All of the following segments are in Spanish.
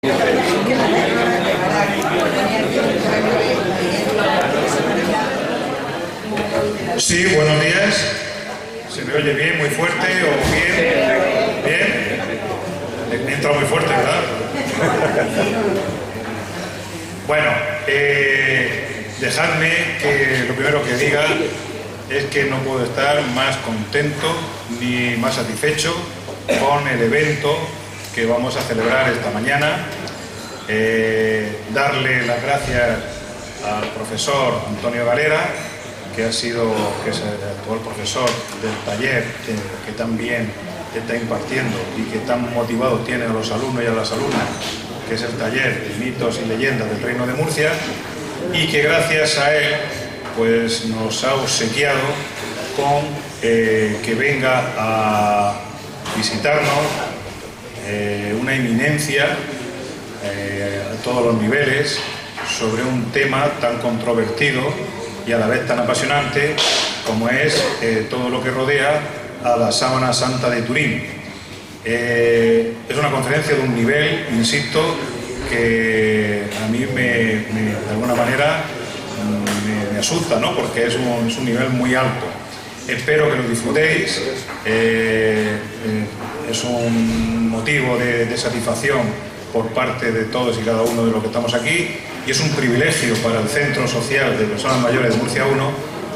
Sí, buenos días. ¿Se me oye bien, muy fuerte o bien? ¿Bien? Me entra muy fuerte, ¿verdad? Bueno, dejadme que lo primero que diga es que no puedo estar más contento ni más satisfecho con el evento que vamos a celebrar esta mañana. Darle las gracias al profesor Antonio Galera, que es el actual profesor del taller que tan bien está impartiendo y que tan motivados tiene a los alumnos y a las alumnas, que es el taller de mitos y leyendas del Reino de Murcia, y que gracias a él pues nos ha obsequiado con que venga a visitarnos una eminencia a todos los niveles sobre un tema tan controvertido y a la vez tan apasionante como es todo lo que rodea a la Sábana Santa de Turín. Es una conferencia de un nivel, insisto, que a mí de alguna manera me asusta, ¿no? Porque es un nivel muy alto. Espero que lo disfrutéis. Es un motivo de satisfacción por parte de todos y cada uno de los que estamos aquí, y es un privilegio para el Centro Social de Personas Mayores de Murcia 1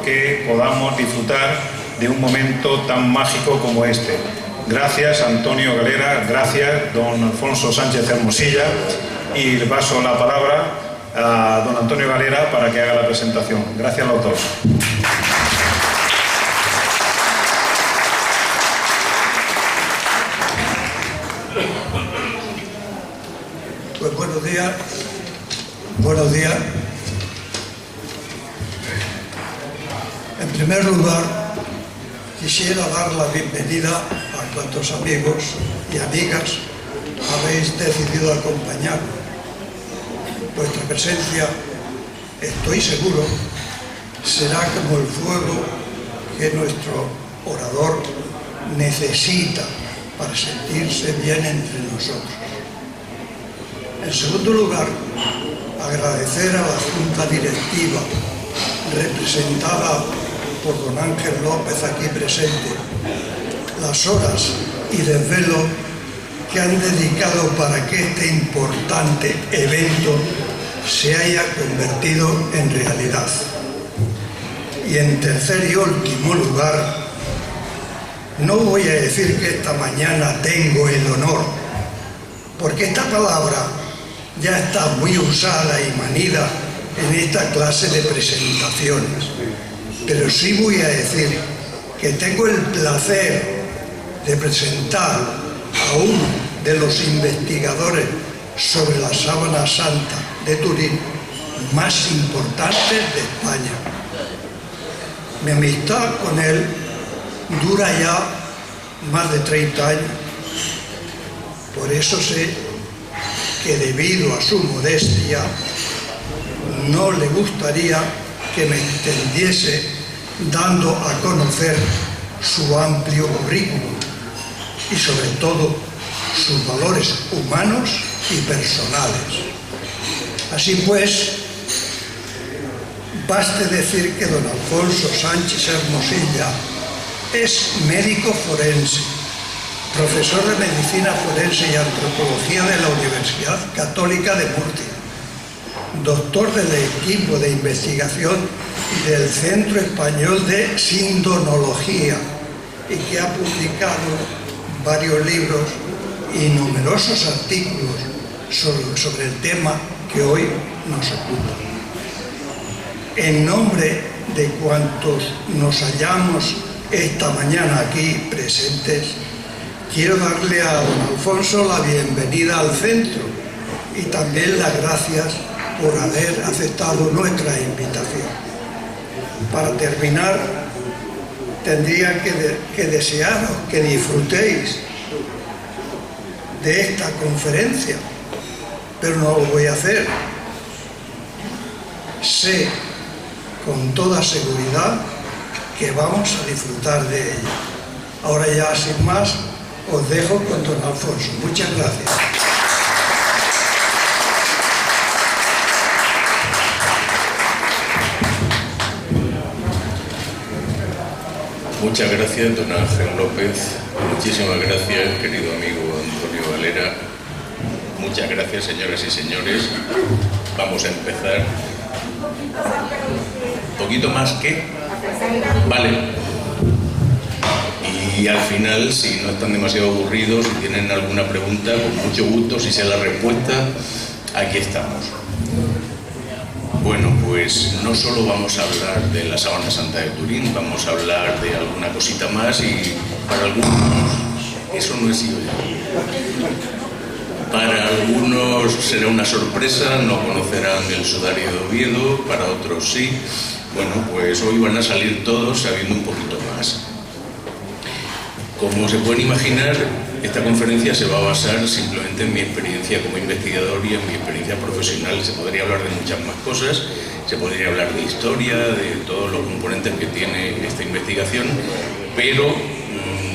que podamos disfrutar de un momento tan mágico como este. Gracias, Antonio Galera, gracias, don Alfonso Sánchez Hermosilla, y le paso la palabra a don Antonio Galera para que haga la presentación. Gracias a los dos. Pues buenos días. En primer lugar, quisiera dar la bienvenida a cuantos amigos y amigas habéis decidido acompañarnos. Vuestra presencia, estoy seguro, será como el fuego que nuestro orador necesita para sentirse bien entre nosotros. En segundo lugar, agradecer a la Junta Directiva, representada por don Ángel López aquí presente, las horas y desvelo que han dedicado para que este importante evento se haya convertido en realidad. Y en tercer y último lugar, no voy a decir que esta mañana tengo el honor, porque esta palabra ya está muy usada y manida en esta clase de presentaciones, pero sí voy a decir que tengo el placer de presentar a uno de los investigadores sobre la Sábana Santa de Turín más importantes de España. Mi amistad con él dura ya más de 30 años, por eso sé que debido a su modestia no le gustaría que me extendiese dando a conocer su amplio currículum y sobre todo sus valores humanos y personales. Así pues, baste decir que don Alfonso Sánchez Hermosilla es médico forense, profesor de Medicina Forense y Antropología de la Universidad Católica de Murcia, doctor del equipo de investigación del Centro Español de Sindonología, y que ha publicado varios libros y numerosos artículos sobre el tema que hoy nos ocupa. En nombre de cuantos nos hallamos esta mañana aquí presentes, quiero darle a don Alfonso la bienvenida al centro y también las gracias por haber aceptado nuestra invitación. Para terminar, tendría que desearos que disfrutéis de esta conferencia, pero no lo voy a hacer. Sé con toda seguridad que vamos a disfrutar de ella. Ahora ya, sin más, os dejo con don Alfonso. Muchas gracias. Muchas gracias, don Ángel López. Muchísimas gracias, querido amigo Antonio Valera. Muchas gracias, señoras y señores. Vamos a empezar. ¿Un poquito más que? Vale. Y al final, si no están demasiado aburridos, si tienen alguna pregunta, con mucho gusto, si sea la respuesta, aquí estamos. Bueno, pues no solo vamos a hablar de la Sábana Santa de Turín, vamos a hablar de alguna cosita más y para algunos eso no es yo. Para algunos será una sorpresa, no conocerán el sudario de Oviedo, para otros sí. Bueno, pues hoy van a salir todos sabiendo un poquito más. Como se pueden imaginar, esta conferencia se va a basar simplemente en mi experiencia como investigador y en mi experiencia profesional. Se podría hablar de muchas más cosas, se podría hablar de historia, de todos los componentes que tiene esta investigación, pero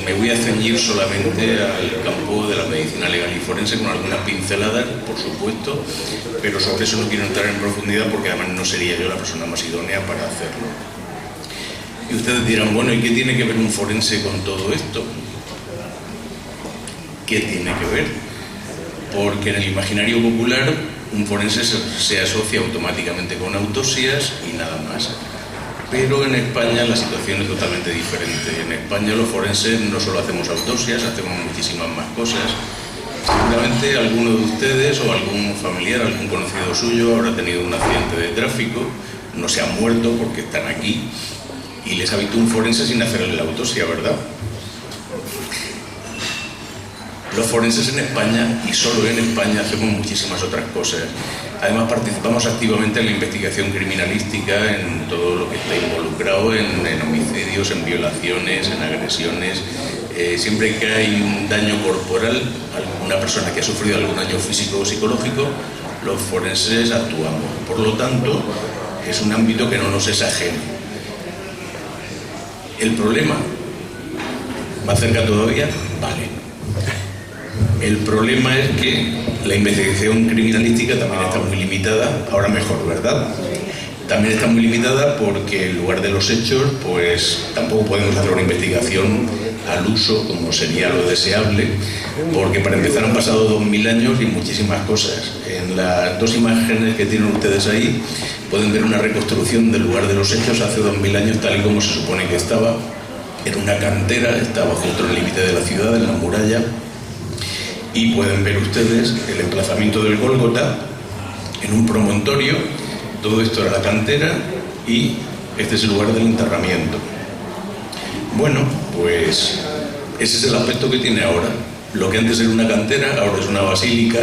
me voy a ceñir solamente al campo de la medicina legal y forense con algunas pinceladas, por supuesto, pero sobre eso no quiero entrar en profundidad porque además no sería yo la persona más idónea para hacerlo. Y ustedes dirán, bueno, ¿y qué tiene que ver un forense con todo esto? ¿Qué tiene que ver? Porque en el imaginario popular un forense se asocia automáticamente con autopsias y nada más. Pero en España la situación es totalmente diferente. En España los forenses no solo hacemos autopsias, hacemos muchísimas más cosas. Seguramente alguno de ustedes o algún familiar, algún conocido suyo habrá tenido un accidente de tráfico, no se ha muerto porque están aquí, y les ha visto un forense sin hacerle la autopsia, ¿verdad? Los forenses en España, y solo en España, hacemos muchísimas otras cosas. Además participamos activamente en la investigación criminalística, en todo lo que está involucrado en homicidios, en violaciones, en agresiones. Siempre que hay un daño corporal, alguna persona que ha sufrido algún daño físico o psicológico, los forenses actuamos. Por lo tanto, es un ámbito que no nos es ajeno. ¿El problema? ¿Más cerca todavía? Vale. El problema es que la investigación criminalística también está muy limitada, ahora mejor, ¿verdad? También está muy limitada porque en lugar de los hechos, pues tampoco podemos hacer una investigación al uso, como sería lo deseable, porque para empezar han pasado 2000 años y muchísimas cosas. En las dos imágenes que tienen ustedes ahí pueden ver una reconstrucción del lugar de los hechos hace 2000 años tal y como se supone que estaba. Era una cantera, estaba junto al límite de la ciudad, en la muralla, y pueden ver ustedes el emplazamiento del Gólgota en un promontorio. Todo esto era la cantera y este es el lugar del enterramiento. Bueno, pues ese es el aspecto que tiene ahora. Lo que antes era una cantera, ahora es una basílica,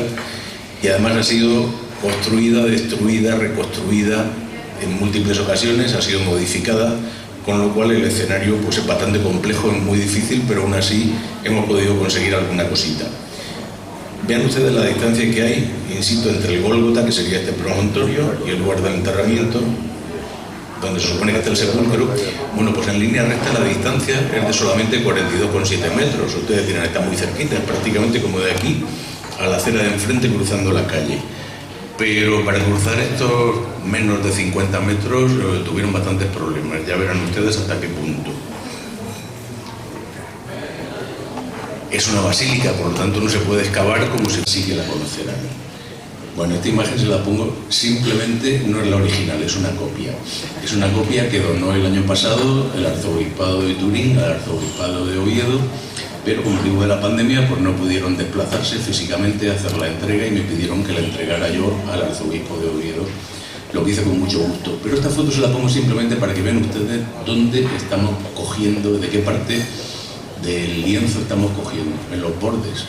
y además ha sido construida, destruida, reconstruida en múltiples ocasiones, ha sido modificada, con lo cual el escenario pues es bastante complejo, es muy difícil, pero aún así hemos podido conseguir alguna cosita. Vean ustedes la distancia que hay, insisto, entre el Gólgota, que sería este promontorio, y el lugar del enterramiento, donde se supone que está el sepulcro. Bueno, pues en línea recta la distancia es de solamente 42,7 metros. Ustedes dirán, está muy cerquita, es prácticamente como de aquí a la acera de enfrente cruzando la calle. Pero para cruzar estos menos de 50 metros tuvieron bastantes problemas. Ya verán ustedes hasta qué punto. Es una basílica, por lo tanto no se puede excavar como si sí que la conocerán. Bueno, esta imagen se la pongo, simplemente no es la original, es una copia. Es una copia que donó el año pasado el Arzobispado de Turín al Arzobispado de Oviedo, pero con motivo de la pandemia pues no pudieron desplazarse físicamente a hacer la entrega y me pidieron que la entregara yo al Arzobispo de Oviedo, lo que hice con mucho gusto. Pero esta foto se la pongo simplemente para que vean ustedes dónde estamos cogiendo, de qué parte del lienzo estamos cogiendo, en los bordes,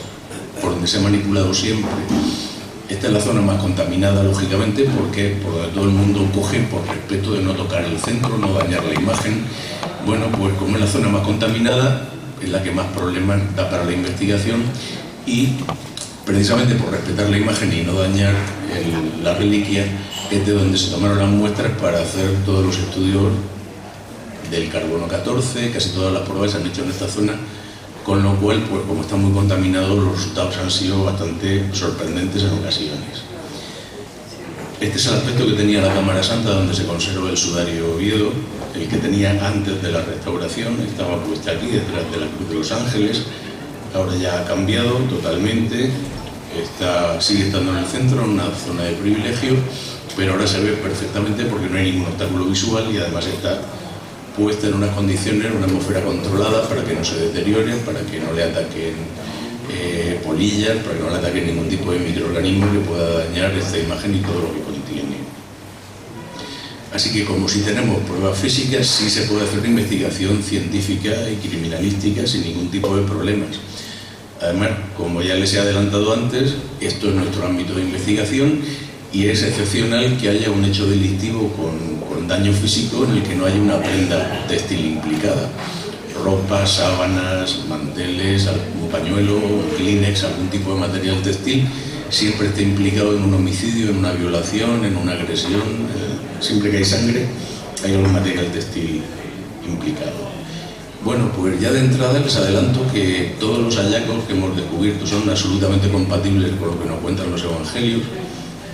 por donde se ha manipulado siempre. Esta es la zona más contaminada, lógicamente, porque por donde todo el mundo coge por respeto de no tocar el centro, no dañar la imagen. Bueno, pues como es la zona más contaminada, es la que más problemas da para la investigación, y precisamente por respetar la imagen y no dañar la reliquia, es de donde se tomaron las muestras para hacer todos los estudios del carbono 14, casi todas las pruebas se han hecho en esta zona, con lo cual, pues como está muy contaminado, los resultados han sido bastante sorprendentes en ocasiones. Este es el aspecto que tenía la Cámara Santa, donde se conserva el sudario Oviedo. el que tenía antes de la restauración, estaba puesta aquí detrás de la Cruz de los Ángeles. Ahora ya ha cambiado totalmente, sigue estando en el centro, en una zona de privilegio, pero ahora se ve perfectamente porque no hay ningún obstáculo visual y además está puesta en unas condiciones, una atmósfera controlada para que no se deteriore, para que no le ataquen polillas, para que no le ataquen ningún tipo de microorganismo que pueda dañar esta imagen y todo lo que contiene. Así que como si tenemos pruebas físicas, sí se puede hacer una investigación científica y criminalística sin ningún tipo de problemas. Además, como ya les he adelantado antes, esto es nuestro ámbito de investigación y es excepcional que haya un hecho delictivo con daño físico en el que no haya una prenda textil implicada. Ropa, sábanas, manteles, algún pañuelo, un Kleenex, algún tipo de material textil, siempre está implicado en un homicidio, en una violación, en una agresión. Siempre que hay sangre, hay algún material textil implicado. Bueno, pues ya de entrada les adelanto que todos los hallazgos que hemos descubierto son absolutamente compatibles con lo que nos cuentan los evangelios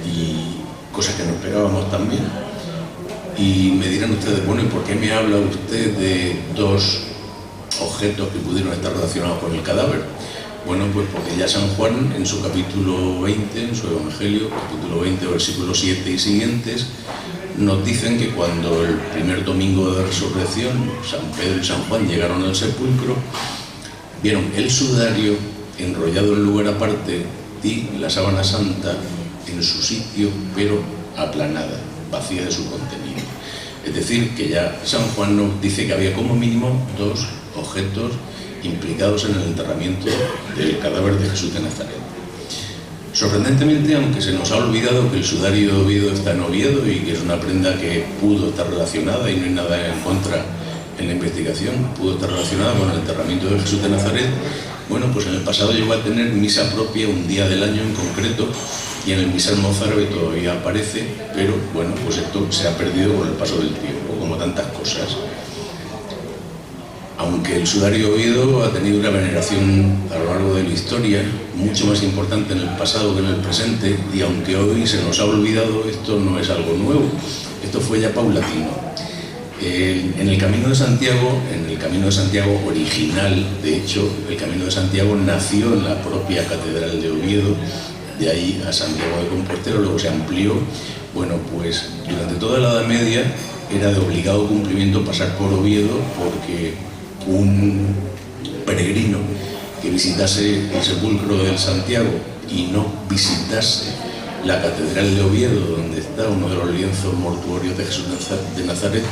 y cosas que nos esperábamos también. Y me dirán ustedes, bueno, ¿y por qué me habla usted de dos objetos que pudieron estar relacionados con el cadáver? Bueno, pues porque ya San Juan, en su capítulo 20, en su Evangelio, capítulo 20, versículos 7 y siguientes, nos dicen que cuando el primer domingo de resurrección, San Pedro y San Juan llegaron al sepulcro, vieron el sudario enrollado en lugar aparte y la sábana santa en su sitio, pero aplanada, vacía de su contenido. Es decir, que ya San Juan nos dice que había como mínimo dos objetos implicados en el enterramiento del cadáver de Jesús de Nazaret. Sorprendentemente, aunque se nos ha olvidado que el sudario de Oviedo está en Oviedo y que es una prenda que pudo estar relacionada, y no hay nada en contra en la investigación, pudo estar relacionada con el enterramiento de Jesús de Nazaret, bueno, pues en el pasado llegó a tener misa propia un día del año en concreto, y en el misal mozárabe todavía aparece, pero bueno, pues esto se ha perdido con el paso del tiempo, como tantas cosas. Aunque el sudario de Oviedo ha tenido una veneración a lo largo de la historia, mucho más importante en el pasado que en el presente, y aunque hoy se nos ha olvidado, esto no es algo nuevo, esto fue ya paulatino. En el Camino de Santiago, original, de hecho, el Camino de Santiago nació en la propia Catedral de Oviedo, de ahí a Santiago de Compostela, luego se amplió. Bueno, pues durante toda la Edad Media era de obligado cumplimiento pasar por Oviedo, porque un peregrino que visitase el sepulcro del Santiago y no visitase la Catedral de Oviedo, donde está uno de los lienzos mortuorios de Jesús de Nazaret,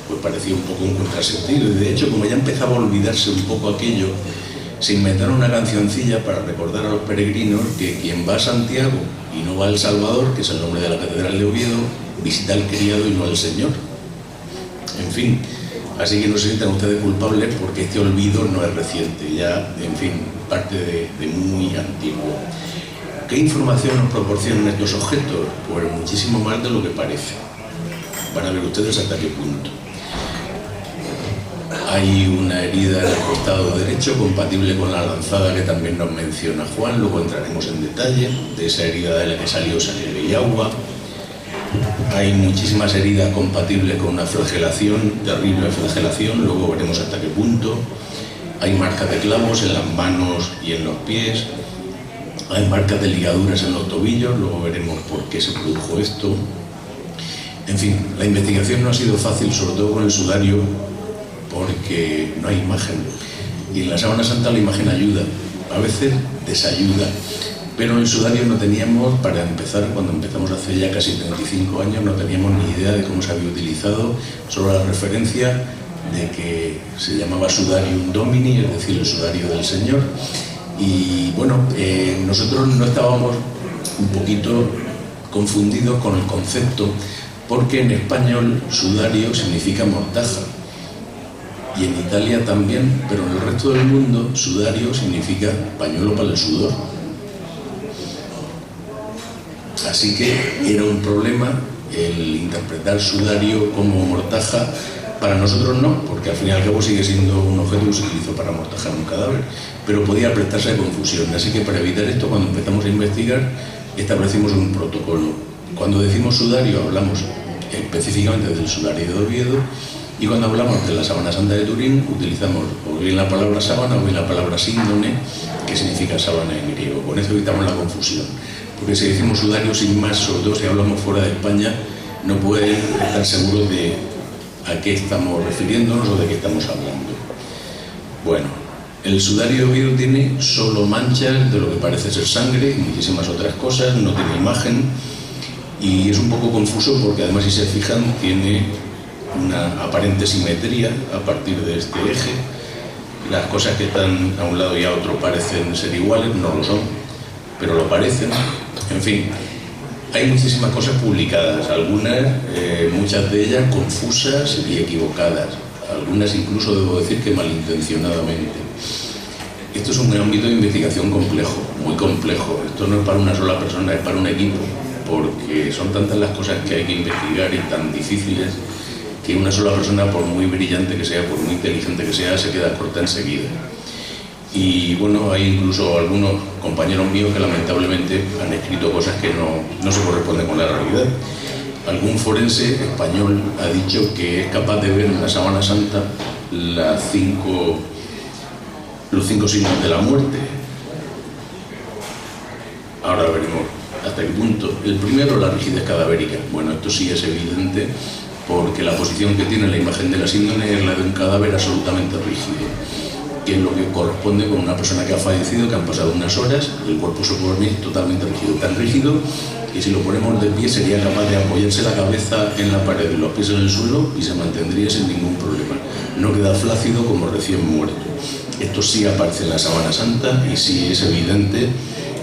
pues parecía un poco un contrasentido. Y de hecho, como ya empezaba a olvidarse un poco aquello, se inventaron una cancioncilla para recordar a los peregrinos que quien va a Santiago y no va al Salvador, que es el nombre de la Catedral de Oviedo, visita al criado y no al Señor. En fin, así que no se sientan ustedes culpables porque este olvido no es reciente, ya, en fin, parte de muy antiguo. ¿Qué información nos proporcionan estos objetos? Pues muchísimo más de lo que parece. Van a ver ustedes hasta qué punto. Hay una herida en el costado derecho compatible con la lanzada que también nos menciona Juan, luego entraremos en detalle de esa herida de la que salió sangre y agua. Hay muchísimas heridas compatibles con una flagelación, terrible flagelación, luego veremos hasta qué punto. Hay marcas de clavos en las manos y en los pies. Hay marcas de ligaduras en los tobillos, luego veremos por qué se produjo esto. En fin, la investigación no ha sido fácil, sobre todo con el sudario, porque no hay imagen. Y en la sábana santa la imagen ayuda, a veces desayuda. Pero en el sudario no teníamos, para empezar, cuando empezamos hace ya casi 35 años, no teníamos ni idea de cómo se había utilizado, solo la referencia de que se llamaba Sudarium Domini, es decir, el sudario del Señor. Y bueno, nosotros no estábamos un poquito confundidos con el concepto, porque en español sudario significa mortaja, y en Italia también, pero en el resto del mundo sudario significa pañuelo para el sudor. Así que era un problema el interpretar sudario como mortaja. Para nosotros no, porque al fin y al cabo sigue siendo un objeto que se utilizó para amortajar un cadáver, pero podía prestarse a confusión. Así que para evitar esto, cuando empezamos a investigar, establecimos un protocolo. Cuando decimos sudario, hablamos específicamente del sudario de Oviedo, Y cuando hablamos de la sábana santa de Turín, utilizamos o bien la palabra sábana o bien la palabra síndone, que significa sábana en griego. Con eso evitamos la confusión. Porque si decimos sudario sin más, sobre todo si hablamos fuera de España, no pueden estar seguros de a qué estamos refiriéndonos o de qué estamos hablando. Bueno, el sudario de Oviedo tiene solo manchas de lo que parece ser sangre y muchísimas otras cosas, no tiene imagen y es un poco confuso porque además, si se fijan, tiene una aparente simetría a partir de este eje. Las cosas que están a un lado y a otro parecen ser iguales, no lo son, pero lo parecen. En fin, hay muchísimas cosas publicadas, algunas, muchas de ellas confusas y equivocadas, algunas incluso debo decir que malintencionadamente. Esto es un ámbito de investigación complejo, muy complejo. Esto no es para una sola persona, es para un equipo, porque son tantas las cosas que hay que investigar y tan difíciles que una sola persona, por muy brillante que sea, por muy inteligente que sea, se queda corta enseguida. Y bueno, hay incluso algunos compañeros míos que lamentablemente han escrito cosas que no se corresponden con la realidad. Algún forense español ha dicho que es capaz de ver en la sábana santa los cinco signos de la muerte. Ahora veremos hasta qué punto. El primero, la rigidez cadavérica. Bueno, esto sí es evidente porque la posición que tiene la imagen de la síndone es la de un cadáver absolutamente rígido, que es lo que corresponde con una persona que ha fallecido, que han pasado unas horas, el cuerpo se pone totalmente rígido, tan rígido que si lo ponemos de pie sería capaz de apoyarse la cabeza en la pared y los pies en el suelo y se mantendría sin ningún problema. No queda flácido como recién muerto. Esto sí aparece en la sábana santa y sí es evidente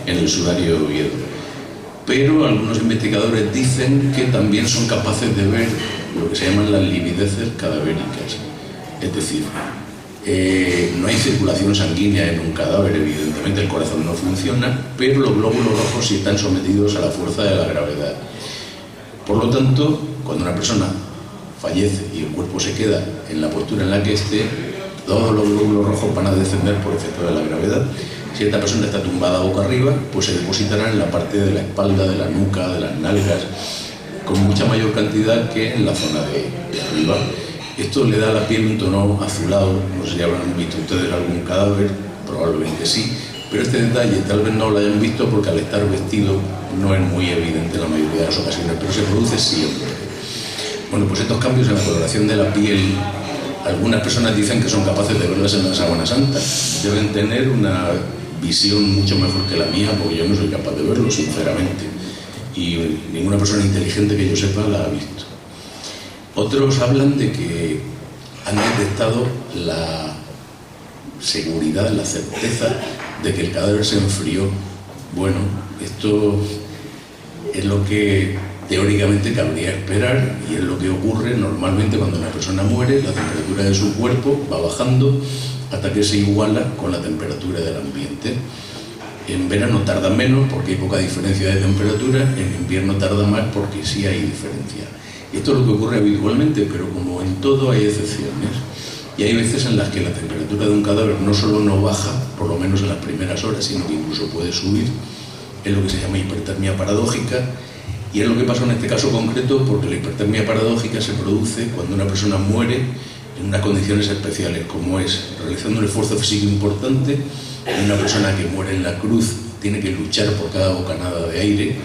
en el sudario de Oviedo. Pero algunos investigadores dicen que también son capaces de ver lo que se llaman las livideces cadavéricas. Es decir, no hay circulación sanguínea en un cadáver, evidentemente el corazón no funciona, pero los glóbulos rojos sí están sometidos a la fuerza de la gravedad. Por lo tanto, cuando una persona fallece y el cuerpo se queda en la postura en la que esté, todos los glóbulos rojos van a descender por efecto de la gravedad. Si esta persona está tumbada boca arriba, pues se depositarán en la parte de la espalda, de la nuca, de las nalgas, con mucha mayor cantidad que en la zona de arriba. Esto le da a la piel un tono azulado. No sé si habrán visto ustedes algún cadáver, probablemente sí, pero este detalle tal vez no lo hayan visto porque al estar vestido no es muy evidente en la mayoría de las ocasiones, pero se produce siempre. Bueno, pues estos cambios en la coloración de la piel, algunas personas dicen que son capaces de verlas en la sábana santa. Deben tener una visión mucho mejor que la mía, porque yo no soy capaz de verlo, sinceramente. Y ninguna persona inteligente que yo sepa la ha visto. Otros hablan de que han detectado la seguridad, la certeza de que el cadáver se enfrió. Bueno, esto es lo que teóricamente cabría esperar y es lo que ocurre normalmente cuando una persona muere. La temperatura de su cuerpo va bajando hasta que se iguala con la temperatura del ambiente. En verano tarda menos porque hay poca diferencia de temperatura, en invierno tarda más porque sí hay diferencia. Esto es lo que ocurre habitualmente, pero como en todo hay excepciones. Y hay veces en las que la temperatura de un cadáver no solo no baja, por lo menos en las primeras horas, sino que incluso puede subir. Es lo que se llama hipertermia paradójica. Y es lo que pasa en este caso concreto porque la hipertermia paradójica se produce cuando una persona muere en unas condiciones especiales, como es realizando un esfuerzo físico importante. Una persona que muere en la cruz tiene que luchar por cada bocanada de aire.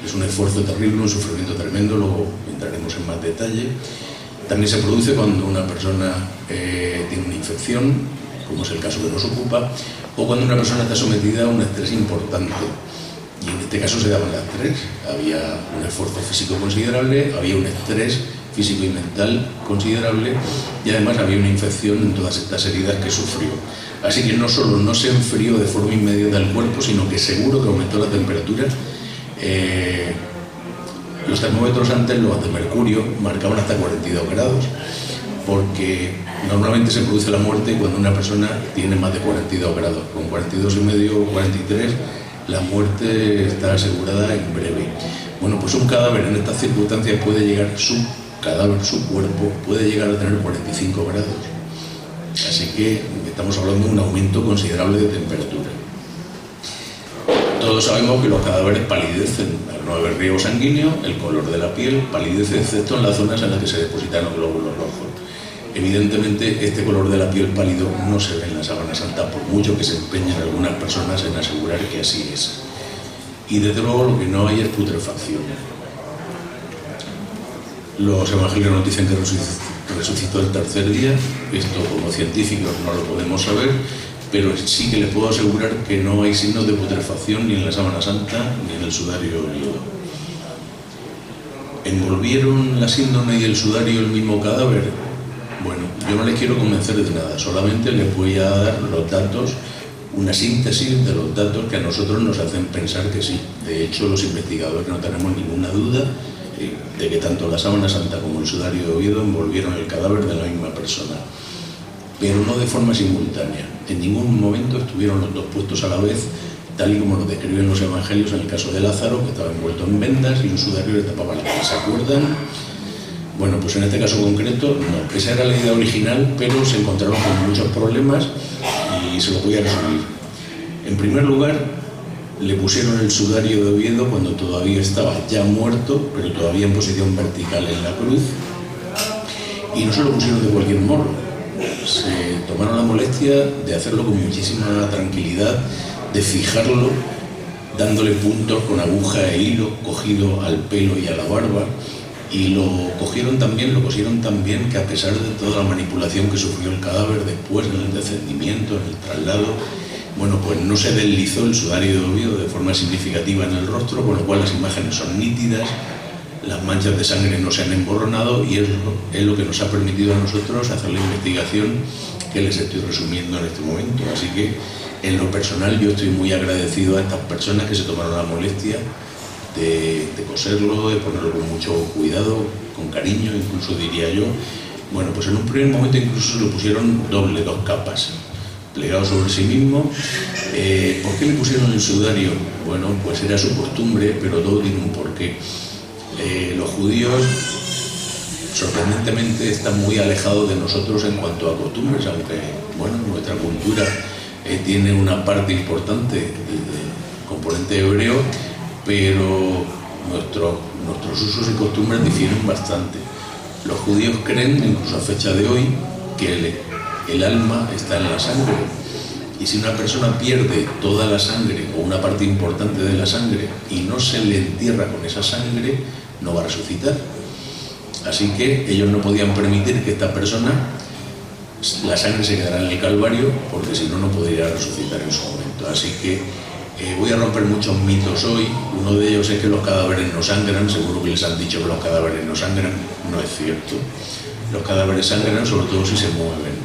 Es un esfuerzo terrible, un sufrimiento tremendo, luego entraremos en más detalle. También se produce cuando una persona tiene una infección, como es el caso que nos ocupa, o cuando una persona está sometida a un estrés importante. Y en este caso se daban las tres. Había un esfuerzo físico considerable, había un estrés físico y mental considerable y además había una infección en todas estas heridas que sufrió. Así que no solo no se enfrió de forma inmediata el cuerpo, sino que seguro que aumentó la temperatura. Los termómetros antes, los de mercurio, marcaban hasta 42 grados, porque normalmente se produce la muerte cuando una persona tiene más de 42 grados. Con 42,5 o 43, la muerte está asegurada en breve. Bueno, pues un cadáver en estas circunstancias puede llegar, su cuerpo, puede llegar a tener 45 grados. Así que estamos hablando de un aumento considerable de temperatura. Todos sabemos que los cadáveres palidecen. Al no haber riego sanguíneo, el color de la piel palidece, excepto en las zonas en las que se depositan los glóbulos rojos. Evidentemente, este color de la piel pálido no se ve en la sábana santa, por mucho que se empeñen algunas personas en asegurar que así es. Y desde luego lo que no hay es putrefacción. Los evangelios nos dicen que resucitó el tercer día. Esto, como científicos, no lo podemos saber, pero sí que les puedo asegurar que no hay signos de putrefacción ni en la sábana santa ni en el sudario viudo. ¿Envolvieron la síndrome y el sudario el mismo cadáver? Bueno, yo no les quiero convencer de nada, solamente les voy a dar los datos, una síntesis de los datos que a nosotros nos hacen pensar que sí. De hecho, los investigadores no tenemos ninguna duda de que tanto la sábana santa como el sudario de Oviedo envolvieron el cadáver de la misma persona, pero no de forma simultánea. En ningún momento estuvieron los dos puestos a la vez, tal y como nos describen los evangelios en el caso de Lázaro, que estaba envuelto en vendas y un sudario le tapaba la cara. ¿Se acuerdan? Bueno, pues en este caso concreto, no. Esa era la idea original, pero se encontraron con muchos problemas y se lo voy a resumir. En primer lugar, le pusieron el sudario de Oviedo cuando todavía estaba ya muerto, pero todavía en posición vertical en la cruz, y no se lo pusieron de cualquier modo. Se tomaron la molestia de hacerlo con muchísima tranquilidad, de fijarlo, dándole puntos con aguja e hilo, cogido al pelo y a la barba, y lo cosieron tan bien que a pesar de toda la manipulación que sufrió el cadáver después en el descendimiento, en el traslado, bueno, pues no se deslizó el sudario de Oviedo de forma significativa en el rostro, con lo cual las imágenes son nítidas, las manchas de sangre no se han emborronado, y es lo que nos ha permitido a nosotros hacer la investigación que les estoy resumiendo en este momento. Así que, en lo personal, yo estoy muy agradecido a estas personas que se tomaron la molestia de coserlo, de ponerlo con mucho cuidado, con cariño, incluso diría yo. Bueno, pues en un primer momento incluso se lo pusieron doble, 2 capas, plegado sobre sí mismo. ¿Por qué le pusieron el sudario? Bueno, pues era su costumbre, pero todo tiene un porqué. Los judíos, sorprendentemente, están muy alejados de nosotros en cuanto a costumbres, aunque, bueno, nuestra cultura tiene una parte importante de componente hebreo, pero nuestros usos y costumbres difieren bastante. Los judíos creen, incluso a fecha de hoy, que el alma está en la sangre, y si una persona pierde toda la sangre o una parte importante de la sangre y no se le entierra con esa sangre, no va a resucitar. Así que ellos no podían permitir que esta persona, la sangre se quedara en el Calvario, porque si no, no podría resucitar en su momento. Así que voy a romper muchos mitos hoy. Uno de ellos es que los cadáveres no sangran. Seguro que les han dicho que los cadáveres no sangran. No es cierto. Los cadáveres sangran, sobre todo si se mueven.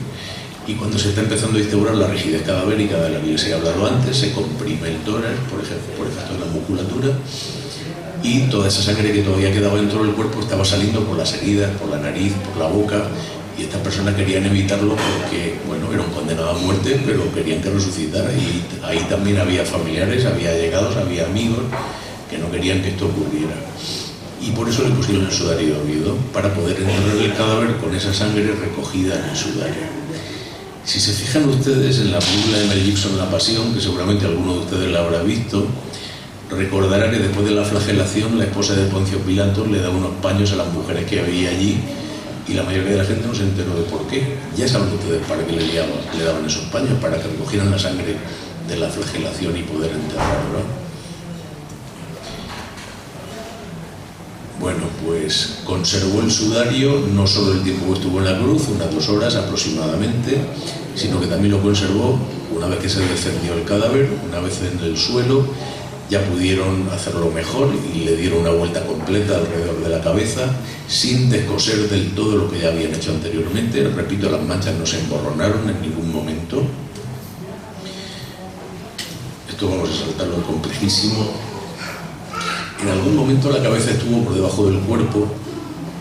Y cuando se está empezando a instaurar la rigidez cadavérica de la que les he hablado antes, se comprime el tórax, por ejemplo, por efecto de la musculatura, y toda esa sangre que todavía quedaba dentro del cuerpo estaba saliendo por las heridas, por la nariz, por la boca, y estas personas querían evitarlo porque, bueno, era un condenado a muerte, pero querían que resucitara, y ahí también había familiares, había allegados, había amigos que no querían que esto ocurriera. Y por eso le pusieron el sudario de Oviedo, para poder enterrar el cadáver con esa sangre recogida en el sudario. Si se fijan ustedes en la película de Mel Gibson, La Pasión, que seguramente alguno de ustedes la habrá visto, recordará que después de la flagelación, la esposa de Poncio Pilato le da unos paños a las mujeres que había allí, y la mayoría de la gente no se enteró de por qué. Ya saben ustedes para qué le daban esos paños, para que recogieran la sangre de la flagelación y poder enterrarlo. Bueno, pues conservó el sudario no solo el tiempo que estuvo en la cruz, unas 2 horas aproximadamente, sino que también lo conservó una vez que se descendió el cadáver, una vez en el suelo. Ya pudieron hacerlo mejor y le dieron una vuelta completa alrededor de la cabeza, sin descoser del todo lo que ya habían hecho anteriormente. Repito, las manchas no se emborronaron en ningún momento. Esto vamos a saltarlo, es complejísimo. En algún momento la cabeza estuvo por debajo del cuerpo,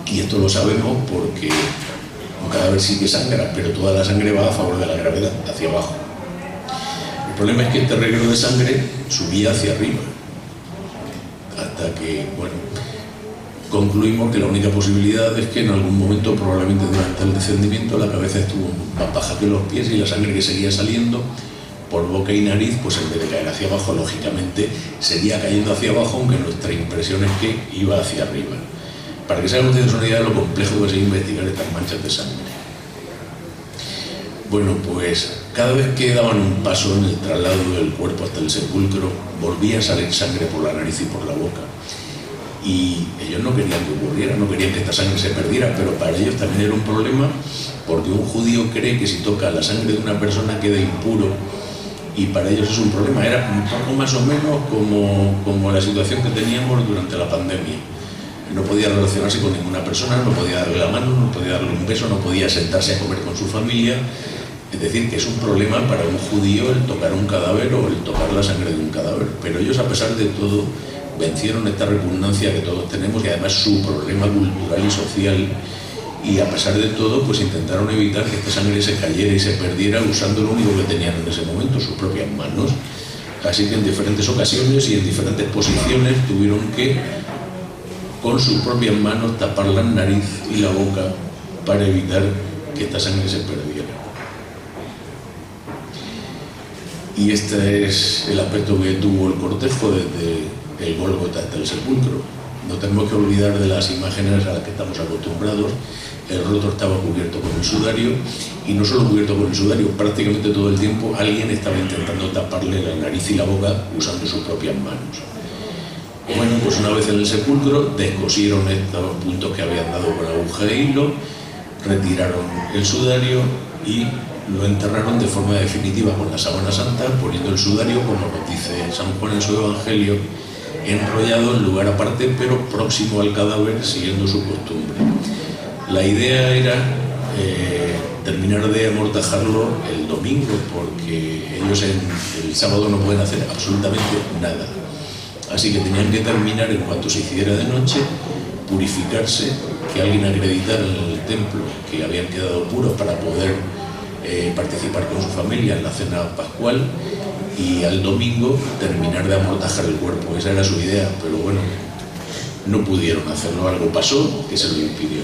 y esto lo sabemos porque un cadáver sí que sangra, pero toda la sangre va a favor de la gravedad, hacia abajo. El problema es que este reguero de sangre subía hacia arriba, hasta que, bueno, concluimos que la única posibilidad es que en algún momento, probablemente durante el descendimiento, la cabeza estuvo más baja que los pies, y la sangre que seguía saliendo por boca y nariz, pues en vez de caer hacia abajo, lógicamente seguía cayendo hacia abajo, aunque nuestra impresión es que iba hacia arriba. Para que se hagan ustedes una idea de lo complejo que es investigar estas manchas de sangre. Bueno, pues cada vez que daban un paso en el traslado del cuerpo hasta el sepulcro, volvía a salir sangre por la nariz y por la boca. Y ellos no querían que ocurriera, no querían que esta sangre se perdiera, pero para ellos también era un problema, porque un judío cree que si toca la sangre de una persona queda impuro, y para ellos es un problema. Era un poco más o menos como la situación que teníamos durante la pandemia. No podía relacionarse con ninguna persona, no podía darle la mano, no podía darle un beso, no podía sentarse a comer con su familia. Es decir, que es un problema para un judío el tocar un cadáver o el tocar la sangre de un cadáver. Pero ellos, a pesar de todo, vencieron esta repugnancia que todos tenemos y además su problema cultural y social. Y a pesar de todo, pues intentaron evitar que esta sangre se cayera y se perdiera usando lo único que tenían en ese momento, sus propias manos. Así que en diferentes ocasiones y en diferentes posiciones tuvieron que, con sus propias manos, tapar la nariz y la boca para evitar que esta sangre se perdiera. Y este es el aspecto que tuvo el cortejo desde el Gólgota hasta el sepulcro. No tenemos que olvidar de las imágenes a las que estamos acostumbrados. El rostro estaba cubierto con el sudario, y no solo cubierto con el sudario, prácticamente todo el tiempo alguien estaba intentando taparle la nariz y la boca usando sus propias manos. Bueno, pues una vez en el sepulcro, descosieron estos puntos que habían dado con aguja e hilo, retiraron el sudario y lo enterraron de forma definitiva con la sábana santa, poniendo el sudario, como nos dice San Juan en su Evangelio, enrollado en lugar aparte, pero próximo al cadáver, siguiendo su costumbre. La idea era terminar de amortajarlo el domingo, porque ellos el sábado no pueden hacer absolutamente nada. Así que tenían que terminar en cuanto se hiciera de noche, purificarse, que alguien acreditara en el templo que habían quedado puros para poder participar con su familia en la cena pascual, y al domingo terminar de amortajar el cuerpo. Esa era su idea, pero bueno, no pudieron hacerlo. Algo pasó que se lo impidió.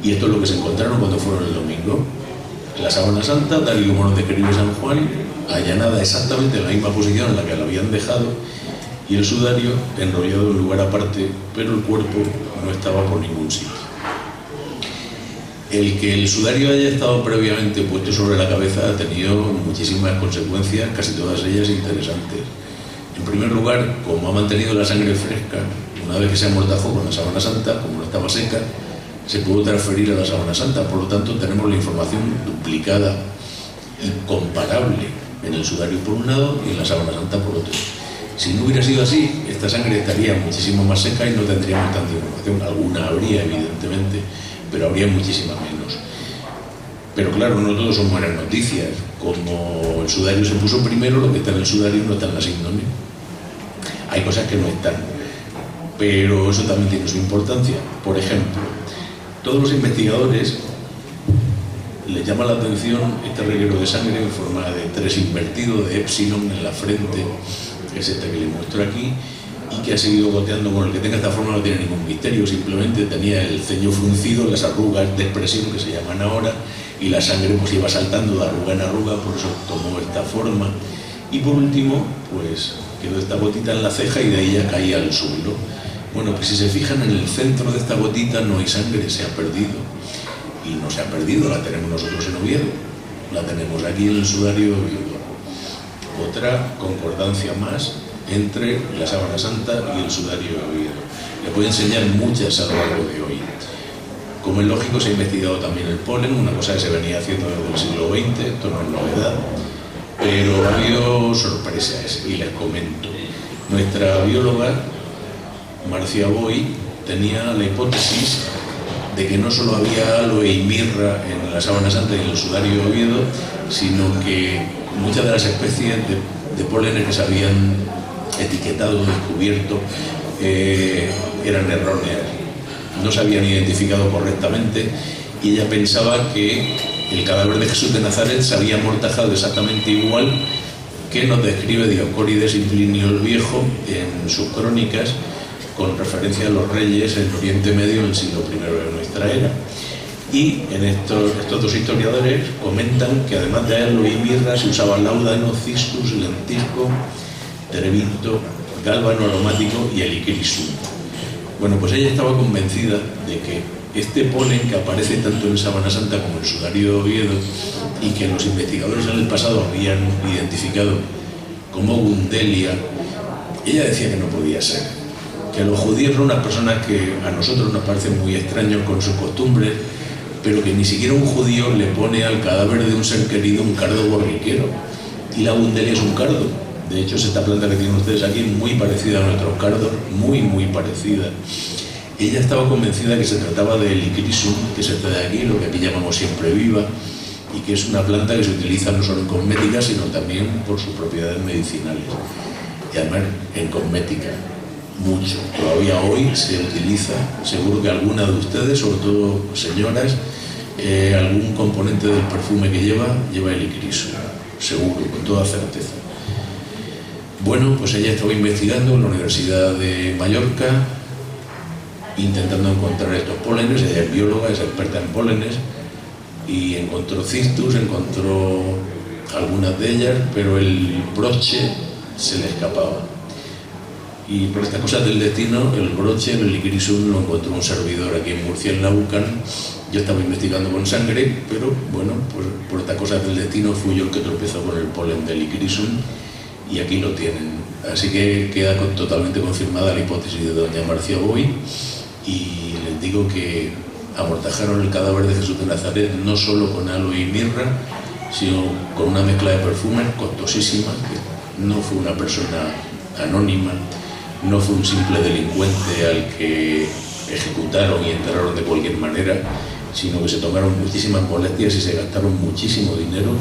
Y esto es lo que se encontraron cuando fueron el domingo. La sábana santa, tal y como nos describe San Juan, allanada exactamente en la misma posición en la que la habían dejado, y el sudario enrollado en lugar aparte, pero el cuerpo no estaba por ningún sitio. El que el sudario haya estado previamente puesto sobre la cabeza ha tenido muchísimas consecuencias, casi todas ellas interesantes. En primer lugar, como ha mantenido la sangre fresca, una vez que se amortajó con la sábana santa, como no estaba seca, se pudo transferir a la sábana santa. Por lo tanto, tenemos la información duplicada y comparable en el sudario por un lado y en la sábana santa por otro. Si no hubiera sido así, esta sangre estaría muchísimo más seca y no tendríamos tanta información. Alguna habría, evidentemente, pero habría muchísima menos. Pero claro, no todos son buenas noticias. Como el sudario se puso primero, lo que está en el sudario no está en la síndrome. Hay cosas que no están, pero eso también tiene su importancia. Por ejemplo, todos los investigadores les llama la atención este reguero de sangre en forma de 3 invertido, de épsilon en la frente, que es este que les muestro aquí, y que ha seguido goteando. Con el que tenga esta forma no tiene ningún misterio, simplemente tenía el ceño fruncido, las arrugas de expresión que se llaman ahora, y la sangre pues iba saltando de arruga en arruga, por eso tomó esta forma. Y por último, pues quedó esta gotita en la ceja y de ahí ya caía al suelo. Bueno, pues si se fijan, en el centro de esta gotita no hay sangre, se ha perdido. Y no se ha perdido, la tenemos nosotros en Oviedo, la tenemos aquí en el sudario de Oviedo. Otra concordancia más entre la sábana santa y el sudario de Oviedo. Le puedo enseñar muchas a lo largo de hoy. Como es lógico, se ha investigado también el polen, una cosa que se venía haciendo desde el siglo XX, esto no es novedad, pero ha habido sorpresas y les comento. Nuestra bióloga, Marcia Boy, tenía la hipótesis de que no solo había aloe y mirra en la sábana santa y en el sudario de Oviedo, sino que muchas de las especies de pólenes que se habían etiquetado, descubierto, eran erróneas, no se habían identificado correctamente, y ella pensaba que el cadáver de Jesús de Nazaret se había amortajado exactamente igual que nos describe Dioscórides y Plinio el Viejo en sus crónicas, con referencia a los reyes en Oriente Medio en el siglo I de nuestra era. Y en estos dos historiadores comentan que además de aloe y mirra se usaba láudano, cistus, lentisco, terebinto, gálbano aromático y helicrisum. Bueno, pues ella estaba convencida de que este polen que aparece tanto en Sábana Santa como en el sudario de Oviedo y que los investigadores en el pasado habían identificado como Gundelia, ella decía que no podía ser, que los judíos eran unas personas que a nosotros nos parecen muy extraños con sus costumbres, pero que ni siquiera un judío le pone al cadáver de un ser querido un cardo borriquero, y la Gundelia es un cardo. De hecho, es esta planta que tienen ustedes aquí muy parecida a nuestros cardos, muy parecida. Ella estaba convencida que se trataba de Helichrysum, que es esta de aquí, lo que aquí llamamos siempre viva, y que es una planta que se utiliza no solo en cosmética, sino también por sus propiedades medicinales. Y además en cosmética, mucho. Todavía hoy se utiliza, seguro que alguna de ustedes, sobre todo señoras, algún componente del perfume que lleva Helichrysum, seguro, con toda certeza. Bueno, pues ella estaba investigando en la Universidad de Mallorca, intentando encontrar estos pólenes. Ella es bióloga, es experta en pólenes, y encontró cistus, encontró algunas de ellas, pero el broche se le escapaba. Y por estas cosas del destino, el broche, el Helichrysum, lo encontró un servidor aquí en Murcia, en la UCAN. Yo estaba investigando con sangre, pero bueno, pues por estas cosas del destino fui yo el que tropezó con el polen del Helichrysum, y aquí lo tienen. Así que queda totalmente confirmada la hipótesis de doña Marcia Boy, y les digo que amortajaron el cadáver de Jesús de Nazaret no solo con aloe y mirra, sino con una mezcla de perfumes costosísima, que no fue una persona anónima, no fue un simple delincuente al que ejecutaron y enterraron de cualquier manera, sino que se tomaron muchísimas molestias y se gastaron muchísimo dinero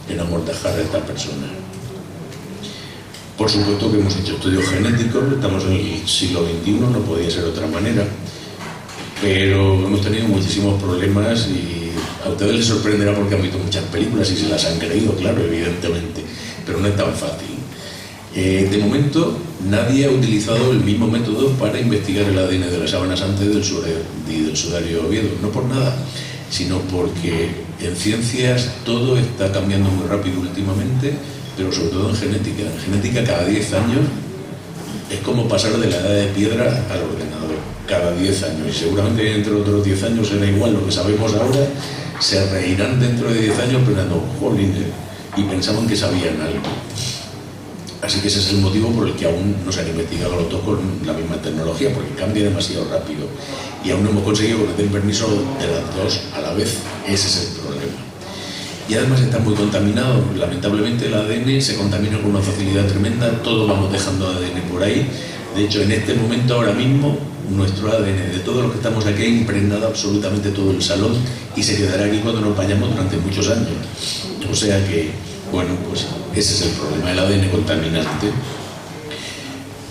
en amortajar a esta persona. Por supuesto que hemos hecho estudios genéticos, estamos en el siglo XXI, no podía ser de otra manera, pero hemos tenido muchísimos problemas, y a ustedes les sorprenderá porque han visto muchas películas y se las han creído, claro, evidentemente, pero no es tan fácil. De momento, nadie ha utilizado el mismo método para investigar el ADN de la Sábana Santa y del sudario de Oviedo, no por nada, sino porque en ciencias todo está cambiando muy rápido últimamente, pero sobre todo en genética. En genética, cada 10 años es como pasar de la edad de piedra al ordenador, cada 10 años, y seguramente dentro de otros 10 años será igual. Lo que sabemos ahora, se reirán dentro de 10 años pensando, jolín, y pensaban que sabían algo. Así que ese es el motivo por el que aún no se han investigado los dos con la misma tecnología, porque cambia demasiado rápido, y aún no hemos conseguido que nos den permiso de las dos a la vez. Ese es el problema. Y además está muy contaminado. Lamentablemente el ADN se contamina con una facilidad tremenda, todos vamos dejando ADN por ahí. De hecho, en este momento, ahora mismo, nuestro ADN de todos los que estamos aquí ha impregnado absolutamente todo el salón, y se quedará aquí cuando nos vayamos durante muchos años. O sea que, bueno, pues ese es el problema, el ADN contaminante.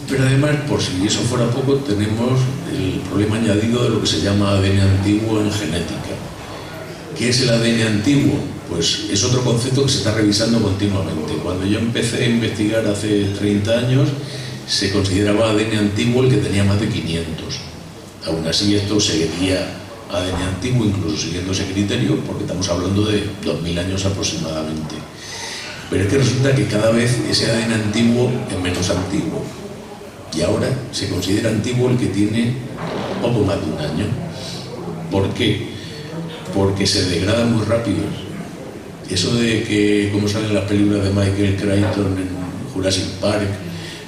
Pero además, por si eso fuera poco, tenemos el problema añadido de lo que se llama ADN antiguo en genética. ¿Qué es el ADN antiguo? Pues es otro concepto que se está revisando continuamente. Cuando yo empecé a investigar hace 30 años, se consideraba ADN antiguo el que tenía más de 500. Aún así, esto seguiría ADN antiguo, incluso siguiendo ese criterio, porque estamos hablando de 2000 años aproximadamente. Pero es que resulta que cada vez ese ADN antiguo es menos antiguo, y ahora se considera antiguo el que tiene poco más de un año. ¿Por qué? Porque se degrada muy rápido. Eso de que, como sale en las películas de Michael Crichton en Jurassic Park,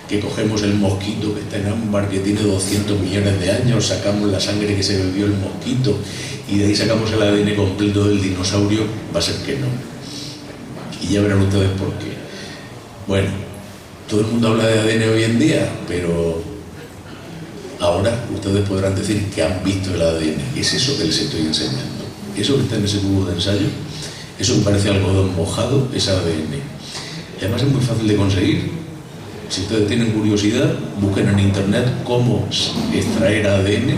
que cogemos el mosquito que está en ámbar, que tiene 200 millones de años, sacamos la sangre que se bebió el mosquito y de ahí sacamos el ADN completo del dinosaurio, va a ser que no. Y ya verán ustedes por qué. Bueno, todo el mundo habla de ADN hoy en día, pero ahora ustedes podrán decir que han visto el ADN. Es eso que les estoy enseñando. Eso que está en ese cubo de ensayo, eso que parece algodón mojado, es ADN. Y además es muy fácil de conseguir. Si ustedes tienen curiosidad, busquen en internet cómo extraer ADN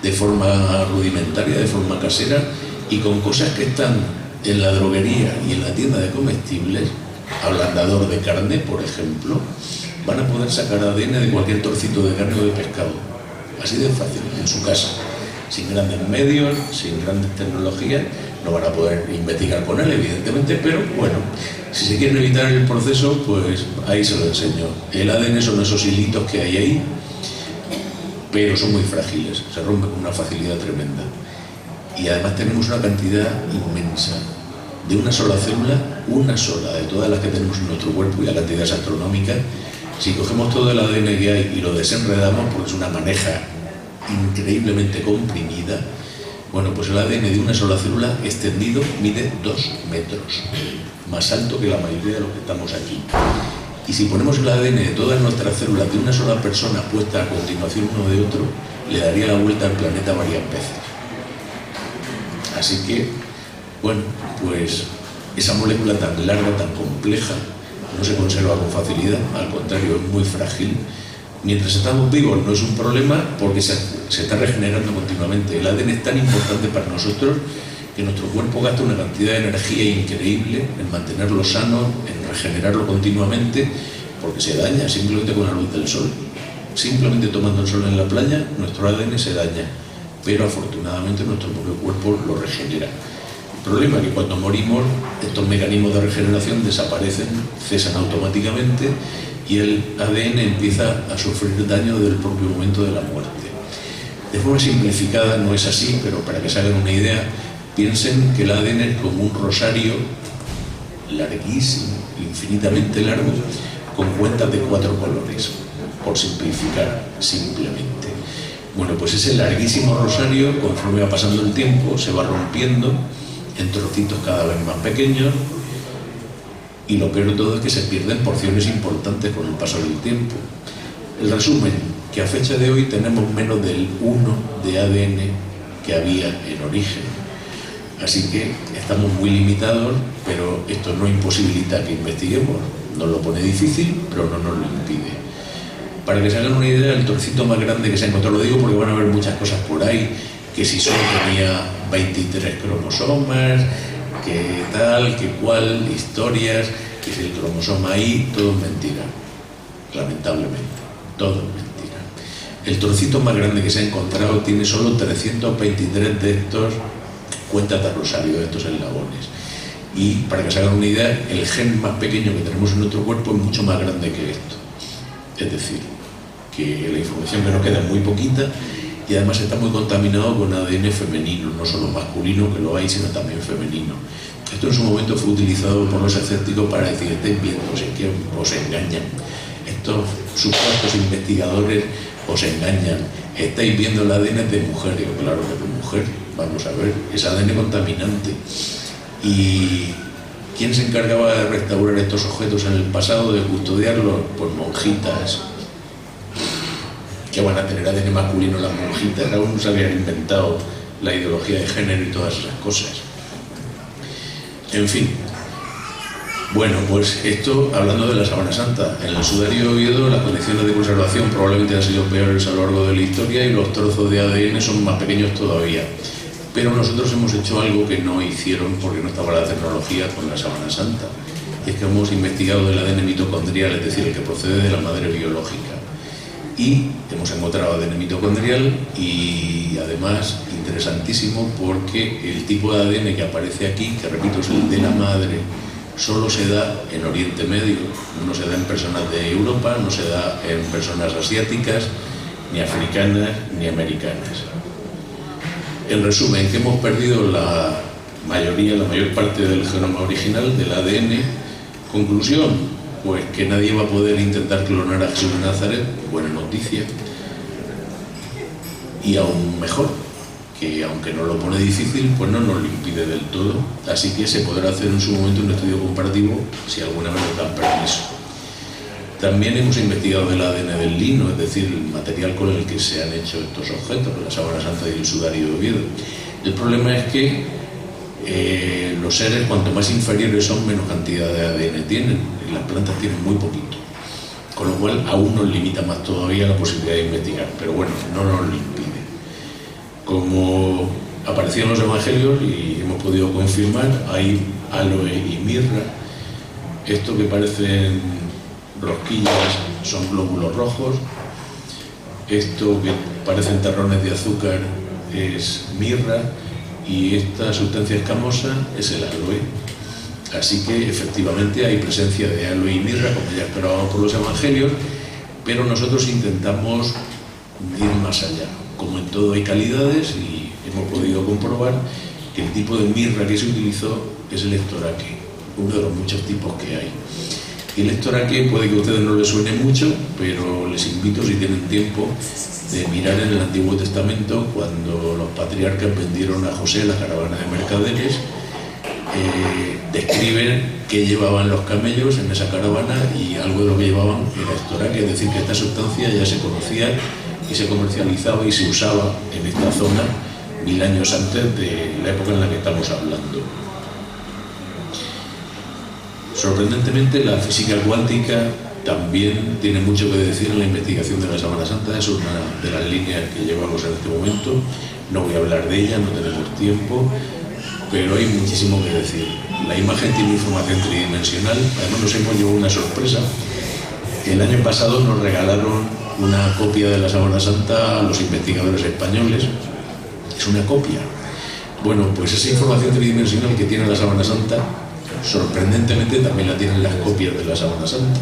de forma rudimentaria, de forma casera, y con cosas que están en la droguería y en la tienda de comestibles, ablandador de carne, por ejemplo, van a poder sacar ADN de cualquier trocito de carne o de pescado. Así de fácil, en su casa, sin grandes medios, sin grandes tecnologías. No van a poder investigar con él, evidentemente, pero bueno, si se quieren evitar el proceso, pues ahí se lo enseño. El ADN son esos hilitos que hay ahí, pero son muy frágiles, se rompen con una facilidad tremenda. Y además tenemos una cantidad inmensa de una sola célula, una sola de todas las que tenemos en nuestro cuerpo, y la cantidad es astronómica. Si cogemos todo el ADN que hay y lo desenredamos, porque es una maneja increíblemente comprimida, bueno, pues el ADN de una sola célula extendido mide 2 metros, más alto que la mayoría de los que estamos aquí. Y si ponemos el ADN de todas nuestras células de una sola persona puesta a continuación uno de otro, le daría la vuelta al planeta varias veces. Así que, bueno, pues esa molécula tan larga, tan compleja, no se conserva con facilidad, al contrario, es muy frágil. Mientras estamos vivos no es un problema porque se está regenerando continuamente. El ADN es tan importante para nosotros que nuestro cuerpo gasta una cantidad de energía increíble en mantenerlo sano, en regenerarlo continuamente, porque se daña simplemente con la luz del sol. Simplemente tomando el sol en la playa, nuestro ADN se daña, pero afortunadamente nuestro propio cuerpo lo regenera. El problema es que cuando morimos, estos mecanismos de regeneración desaparecen, cesan automáticamente, y el ADN empieza a sufrir daño desde el propio momento de la muerte. De forma simplificada no es así, pero para que se hagan una idea, piensen que el ADN es como un rosario larguísimo, infinitamente largo, con cuentas de 4 colores, por simplificar simplemente. Bueno, pues ese larguísimo rosario, conforme va pasando el tiempo, se va rompiendo en trocitos cada vez más pequeños, y lo peor de todo es que se pierden porciones importantes con el paso del tiempo. El resumen, que a fecha de hoy tenemos menos del 1 de ADN que había en origen. Así que estamos muy limitados, pero esto no imposibilita que investiguemos. Nos lo pone difícil, pero no nos lo impide. Para que se hagan una idea, el trocito más grande que se ha encontrado, lo digo porque van a haber muchas cosas por ahí, que si solo tenía 23 cromosomas, que tal, que cual, historias, que si el cromosoma Y, todo es mentira, lamentablemente, todo es mentira. El trocito más grande que se ha encontrado tiene solo 323 de estos cuentas de rosario, de estos eslabones. Y para que se hagan una idea, el gen más pequeño que tenemos en nuestro cuerpo es mucho más grande que esto. Es decir, que la información que nos queda es muy poquita, y además está muy contaminado con ADN femenino, no solo masculino, que lo hay, sino también femenino. Esto en su momento fue utilizado por los escépticos para decir: estáis viendo, que os engañan. Estos supuestos investigadores os engañan. Estáis viendo el ADN de mujer. Digo, claro que de mujer. Vamos a ver, es ADN contaminante. ¿Y quién se encargaba de restaurar estos objetos en el pasado, de custodiarlos? Pues monjitas. ¿Qué van a tener ADN masculino las monjitas? Aún no se habían inventado la ideología de género y todas esas cosas. En fin. Bueno, pues esto hablando de la Sábana Santa. En el sudario de Oviedo las condiciones de conservación probablemente han sido peores a lo largo de la historia, y los trozos de ADN son más pequeños todavía. Pero nosotros hemos hecho algo que no hicieron porque no estaba la tecnología con la Sábana Santa. Y es que hemos investigado el ADN mitocondrial, es decir, el que procede de la madre biológica. Y hemos encontrado ADN mitocondrial, y además interesantísimo porque el tipo de ADN que aparece aquí, que repito es el de la madre, solo se da en Oriente Medio, no se da en personas de Europa, no se da en personas asiáticas, ni africanas, ni americanas. En resumen, que hemos perdido la mayor parte del genoma original del ADN. Conclusión, pues que nadie va a poder intentar clonar a Jesús de Nazaret, buena noticia. Y aún mejor, que aunque nos lo pone difícil, pues no nos lo impide del todo. Así que se podrá hacer en su momento un estudio comparativo si alguna vez nos dan permiso. También hemos investigado el ADN del lino, es decir, el material con el que se han hecho estos objetos, la Sábana Santa y el sudario de Oviedo. El problema es que los seres, cuanto más inferiores son, menos cantidad de ADN tienen, y las plantas tienen muy poquito, con lo cual aún nos limita más todavía la posibilidad de investigar, pero bueno, no nos lo impide. Como aparecía en los evangelios y hemos podido confirmar, hay aloe y mirra. Esto que parecen rosquillas son glóbulos rojos, esto que parecen terrones de azúcar es mirra, y esta sustancia escamosa es el aloe. Así que efectivamente hay presencia de aloe y mirra, como ya esperábamos por los evangelios, pero nosotros intentamos ir más allá. Como en todo hay calidades, y hemos podido comprobar que el tipo de mirra que se utilizó es el Estoraque, uno de los muchos tipos que hay. Y el Estoraque puede que a ustedes no les suene mucho, pero les invito, si tienen tiempo, de mirar en el Antiguo Testamento cuando los patriarcas vendieron a José la caravana de mercaderes. Describen qué llevaban los camellos en esa caravana, y algo de lo que llevaban era Estoraque, es decir, que esta sustancia ya se conocía y se comercializaba y se usaba en esta zona 1000 años antes de la época en la que estamos hablando. Sorprendentemente, la física cuántica también tiene mucho que decir en la investigación de la Sábana Santa. Es una de las líneas que llevamos en este momento. No voy a hablar de ella, no tenemos tiempo, pero hay muchísimo que decir. La imagen tiene información tridimensional. Además, nos hemos llevado una sorpresa. El año pasado nos regalaron una copia de la Sábana Santa a los investigadores españoles. Es una copia. Bueno, pues esa información tridimensional que tiene la Sábana Santa, sorprendentemente también la tienen las copias de la Sábana Santa.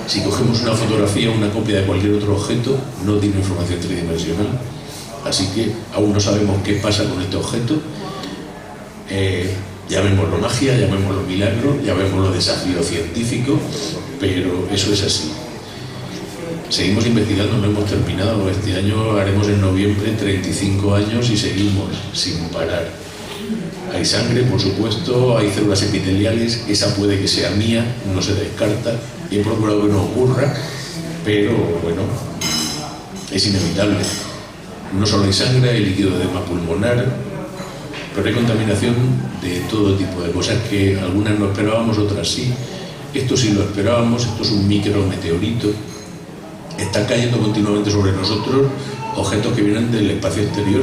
Si cogemos una fotografía o una copia de cualquier otro objeto, no tiene información tridimensional. Así que aún no sabemos qué pasa con este objeto. Llamémoslo magia, llamémoslo milagro, llamémoslo desafío científico, pero eso es así. Seguimos investigando, no hemos terminado. Este año haremos en noviembre 35 años y seguimos sin parar. Hay sangre, por supuesto, hay células epiteliales, esa puede que sea mía, no se descarta. He procurado que no ocurra, pero bueno, es inevitable. No solo hay sangre, hay líquido de edema pulmonar, pero hay contaminación de todo tipo de cosas que algunas no esperábamos, otras sí. Esto sí lo esperábamos, esto es un micrometeorito. Están cayendo continuamente sobre nosotros objetos que vienen del espacio exterior,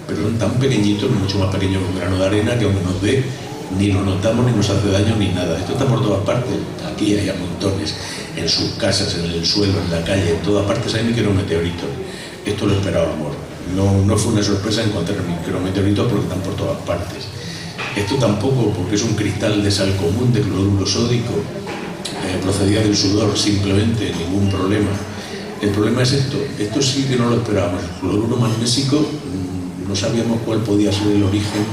pero son tan pequeñitos, mucho más pequeños que un grano de arena, que aunque nos dé, ni lo notamos, ni nos hace daño, ni nada. Esto está por todas partes. Aquí hay a montones, en sus casas, en el suelo, en la calle, en todas partes hay micrometeoritos. Esto lo esperábamos. No fue una sorpresa encontrar micrometeoritos porque están por todas partes. Esto tampoco, porque es un cristal de sal común, de cloruro sódico, procedía del sudor, simplemente, ningún problema. El problema es esto sí que no lo esperábamos. El cloruro magnésico, no sabíamos cuál podía ser el origen,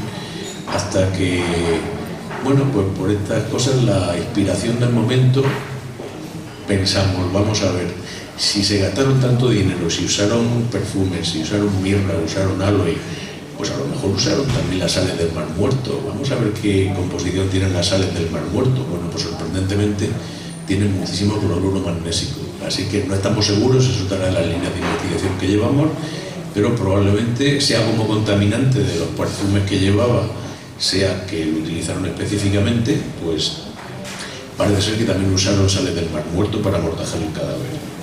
hasta que, bueno, pues por estas cosas, la inspiración del momento, pensamos, vamos a ver, si se gastaron tanto dinero, si usaron perfumes, si usaron mirra, usaron aloe, pues a lo mejor usaron también las sales del Mar Muerto. Vamos a ver qué composición tienen las sales del Mar Muerto. Bueno, pues sorprendentemente tienen muchísimo cloruro magnésico. Así que no estamos seguros, eso estará en las líneas de investigación que llevamos, pero probablemente sea como contaminante de los perfumes que llevaba, sea que lo utilizaron específicamente, pues parece ser que también usaron sales del Mar Muerto para amortajar el cadáver.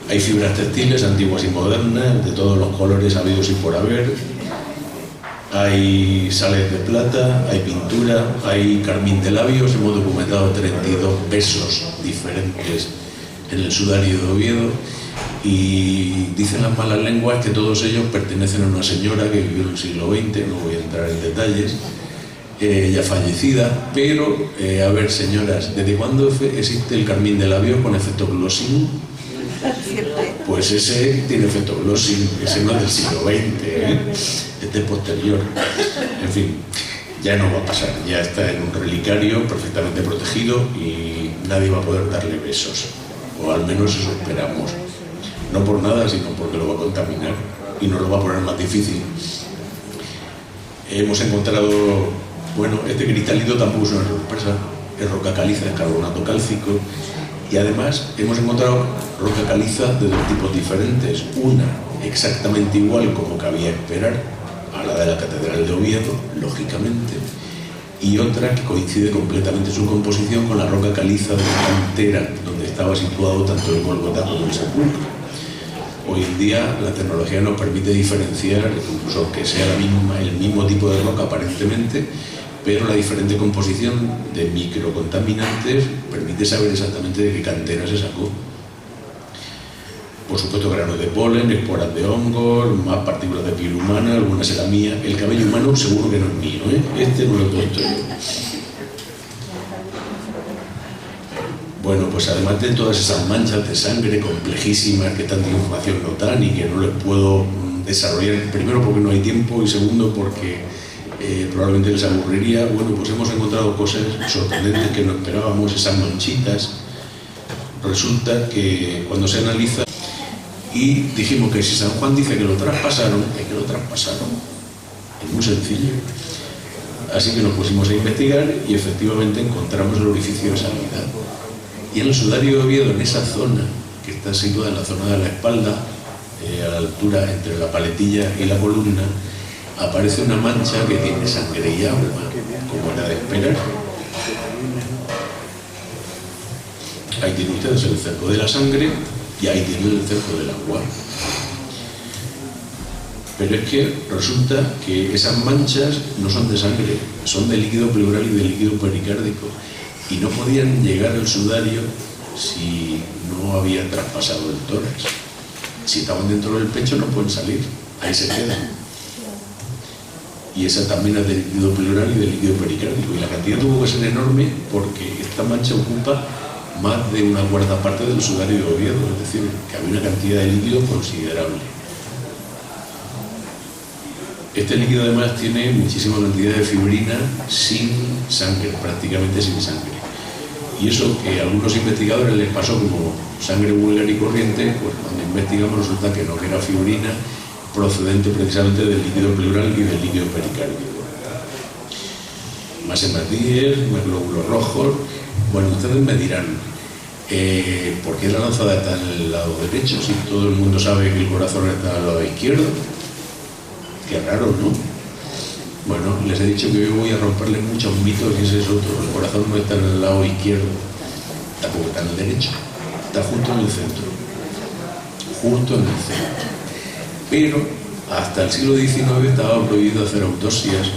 Hay fibras textiles antiguas y modernas, de todos los colores habidos y por haber. Hay sales de plata, hay pintura, hay carmín de labios. Hemos documentado 32 besos diferentes en el sudario de Oviedo. Y dicen las malas lenguas que todos ellos pertenecen a una señora que vivió en el siglo XX, no voy a entrar en detalles, ya fallecida, pero, a ver, señoras, ¿desde cuándo existe el carmín de labios con efecto glossing? Pues ese tiene efecto glossing, ese no es del siglo XX, este es posterior. En fin, ya no va a pasar, ya está en un relicario perfectamente protegido y nadie va a poder darle besos, o al menos eso esperamos. No por nada, sino porque lo va a contaminar y nos lo va a poner más difícil. Hemos encontrado, bueno, este cristalito tampoco es una sorpresa, es roca caliza, es carbonato cálcico, y además hemos encontrado roca caliza de dos tipos diferentes, una exactamente igual como cabía esperar, a la de la Catedral de Oviedo, lógicamente, y otra que coincide completamente su composición con la roca caliza de la cantera donde estaba situado tanto el Gólgota como el sepulcro. Hoy en día la tecnología nos permite diferenciar, incluso que sea el mismo tipo de roca aparentemente, pero la diferente composición de microcontaminantes permite saber exactamente de qué cantera se sacó. Por supuesto, granos de polen, esporas de hongos, más partículas de piel humana, alguna será mía. El cabello humano seguro que no es mío, ¿eh? Este no lo he puesto yo. Bueno, pues además de todas esas manchas de sangre complejísimas que tanta información no dan y que no les puedo desarrollar, primero porque no hay tiempo y segundo porque probablemente les aburriría, bueno, pues hemos encontrado cosas sorprendentes que no esperábamos, esas manchitas. Resulta que cuando se analiza y dijimos que si San Juan dice que lo traspasaron, es que lo traspasaron. Es muy sencillo. Así que nos pusimos a investigar y efectivamente encontramos el orificio de salida. Y en el sudario de Oviedo, en esa zona, que está situada en la zona de la espalda, a la altura entre la paletilla y la columna, aparece una mancha que tiene sangre y agua, como era de esperar. Ahí tienen ustedes el cerco de la sangre y ahí tienen el cerco del agua. Pero es que resulta que esas manchas no son de sangre, son de líquido pleural y de líquido pericárdico. Y no podían llegar al sudario si no había traspasado el tórax. Si estaban dentro del pecho no pueden salir, ahí se quedan. Y esa también es de líquido pleural y de líquido pericárdico. Y la cantidad tuvo que ser enorme porque esta mancha ocupa más de una cuarta parte del sudario de Oviedo, es decir, que había una cantidad de líquido considerable. Este líquido además tiene muchísima cantidad de fibrina sin sangre, prácticamente sin sangre. Y eso que a algunos investigadores les pasó como sangre vulgar y corriente, pues cuando investigamos resulta que no, que era fibrina procedente precisamente del líquido pleural y del líquido pericárdico. Más hematíes, más glóbulos rojos. Bueno, ustedes me dirán, ¿por qué la lanzada está en el lado derecho si todo el mundo sabe que el corazón está al lado izquierdo? Qué raro, ¿no? Bueno, les he dicho que hoy voy a romperles muchos mitos y ese es otro. El corazón no está en el lado izquierdo, tampoco está en el derecho, está justo en el centro. Justo en el centro. Pero hasta el siglo XIX estaba prohibido hacer autopsias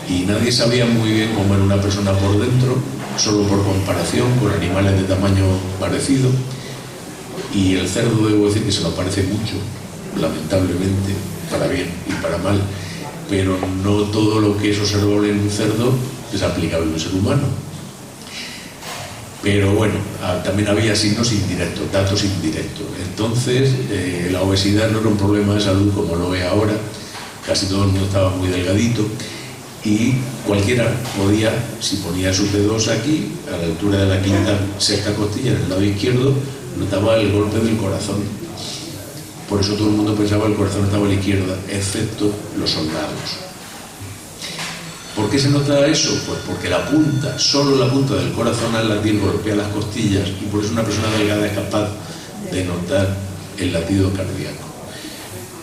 y nadie sabía muy bien cómo era una persona por dentro, solo por comparación con animales de tamaño parecido. Y el cerdo, debo decir que se lo parece mucho, lamentablemente, para bien y para mal, pero no todo lo que es observable en un cerdo es aplicable en un ser humano. Pero bueno, también había signos indirectos, datos indirectos. Entonces, la obesidad no era un problema de salud como lo es ahora, casi todo el mundo estaba muy delgadito y cualquiera podía, si ponía sus dedos aquí, a la altura de la quinta, sexta costilla, en el lado izquierdo, notaba el golpe del corazón. Por eso todo el mundo pensaba que el corazón estaba a la izquierda, excepto los soldados. ¿Por qué se nota eso? Pues porque la punta, solo la punta del corazón al latir golpea las costillas y por eso una persona delgada es capaz de notar el latido cardíaco.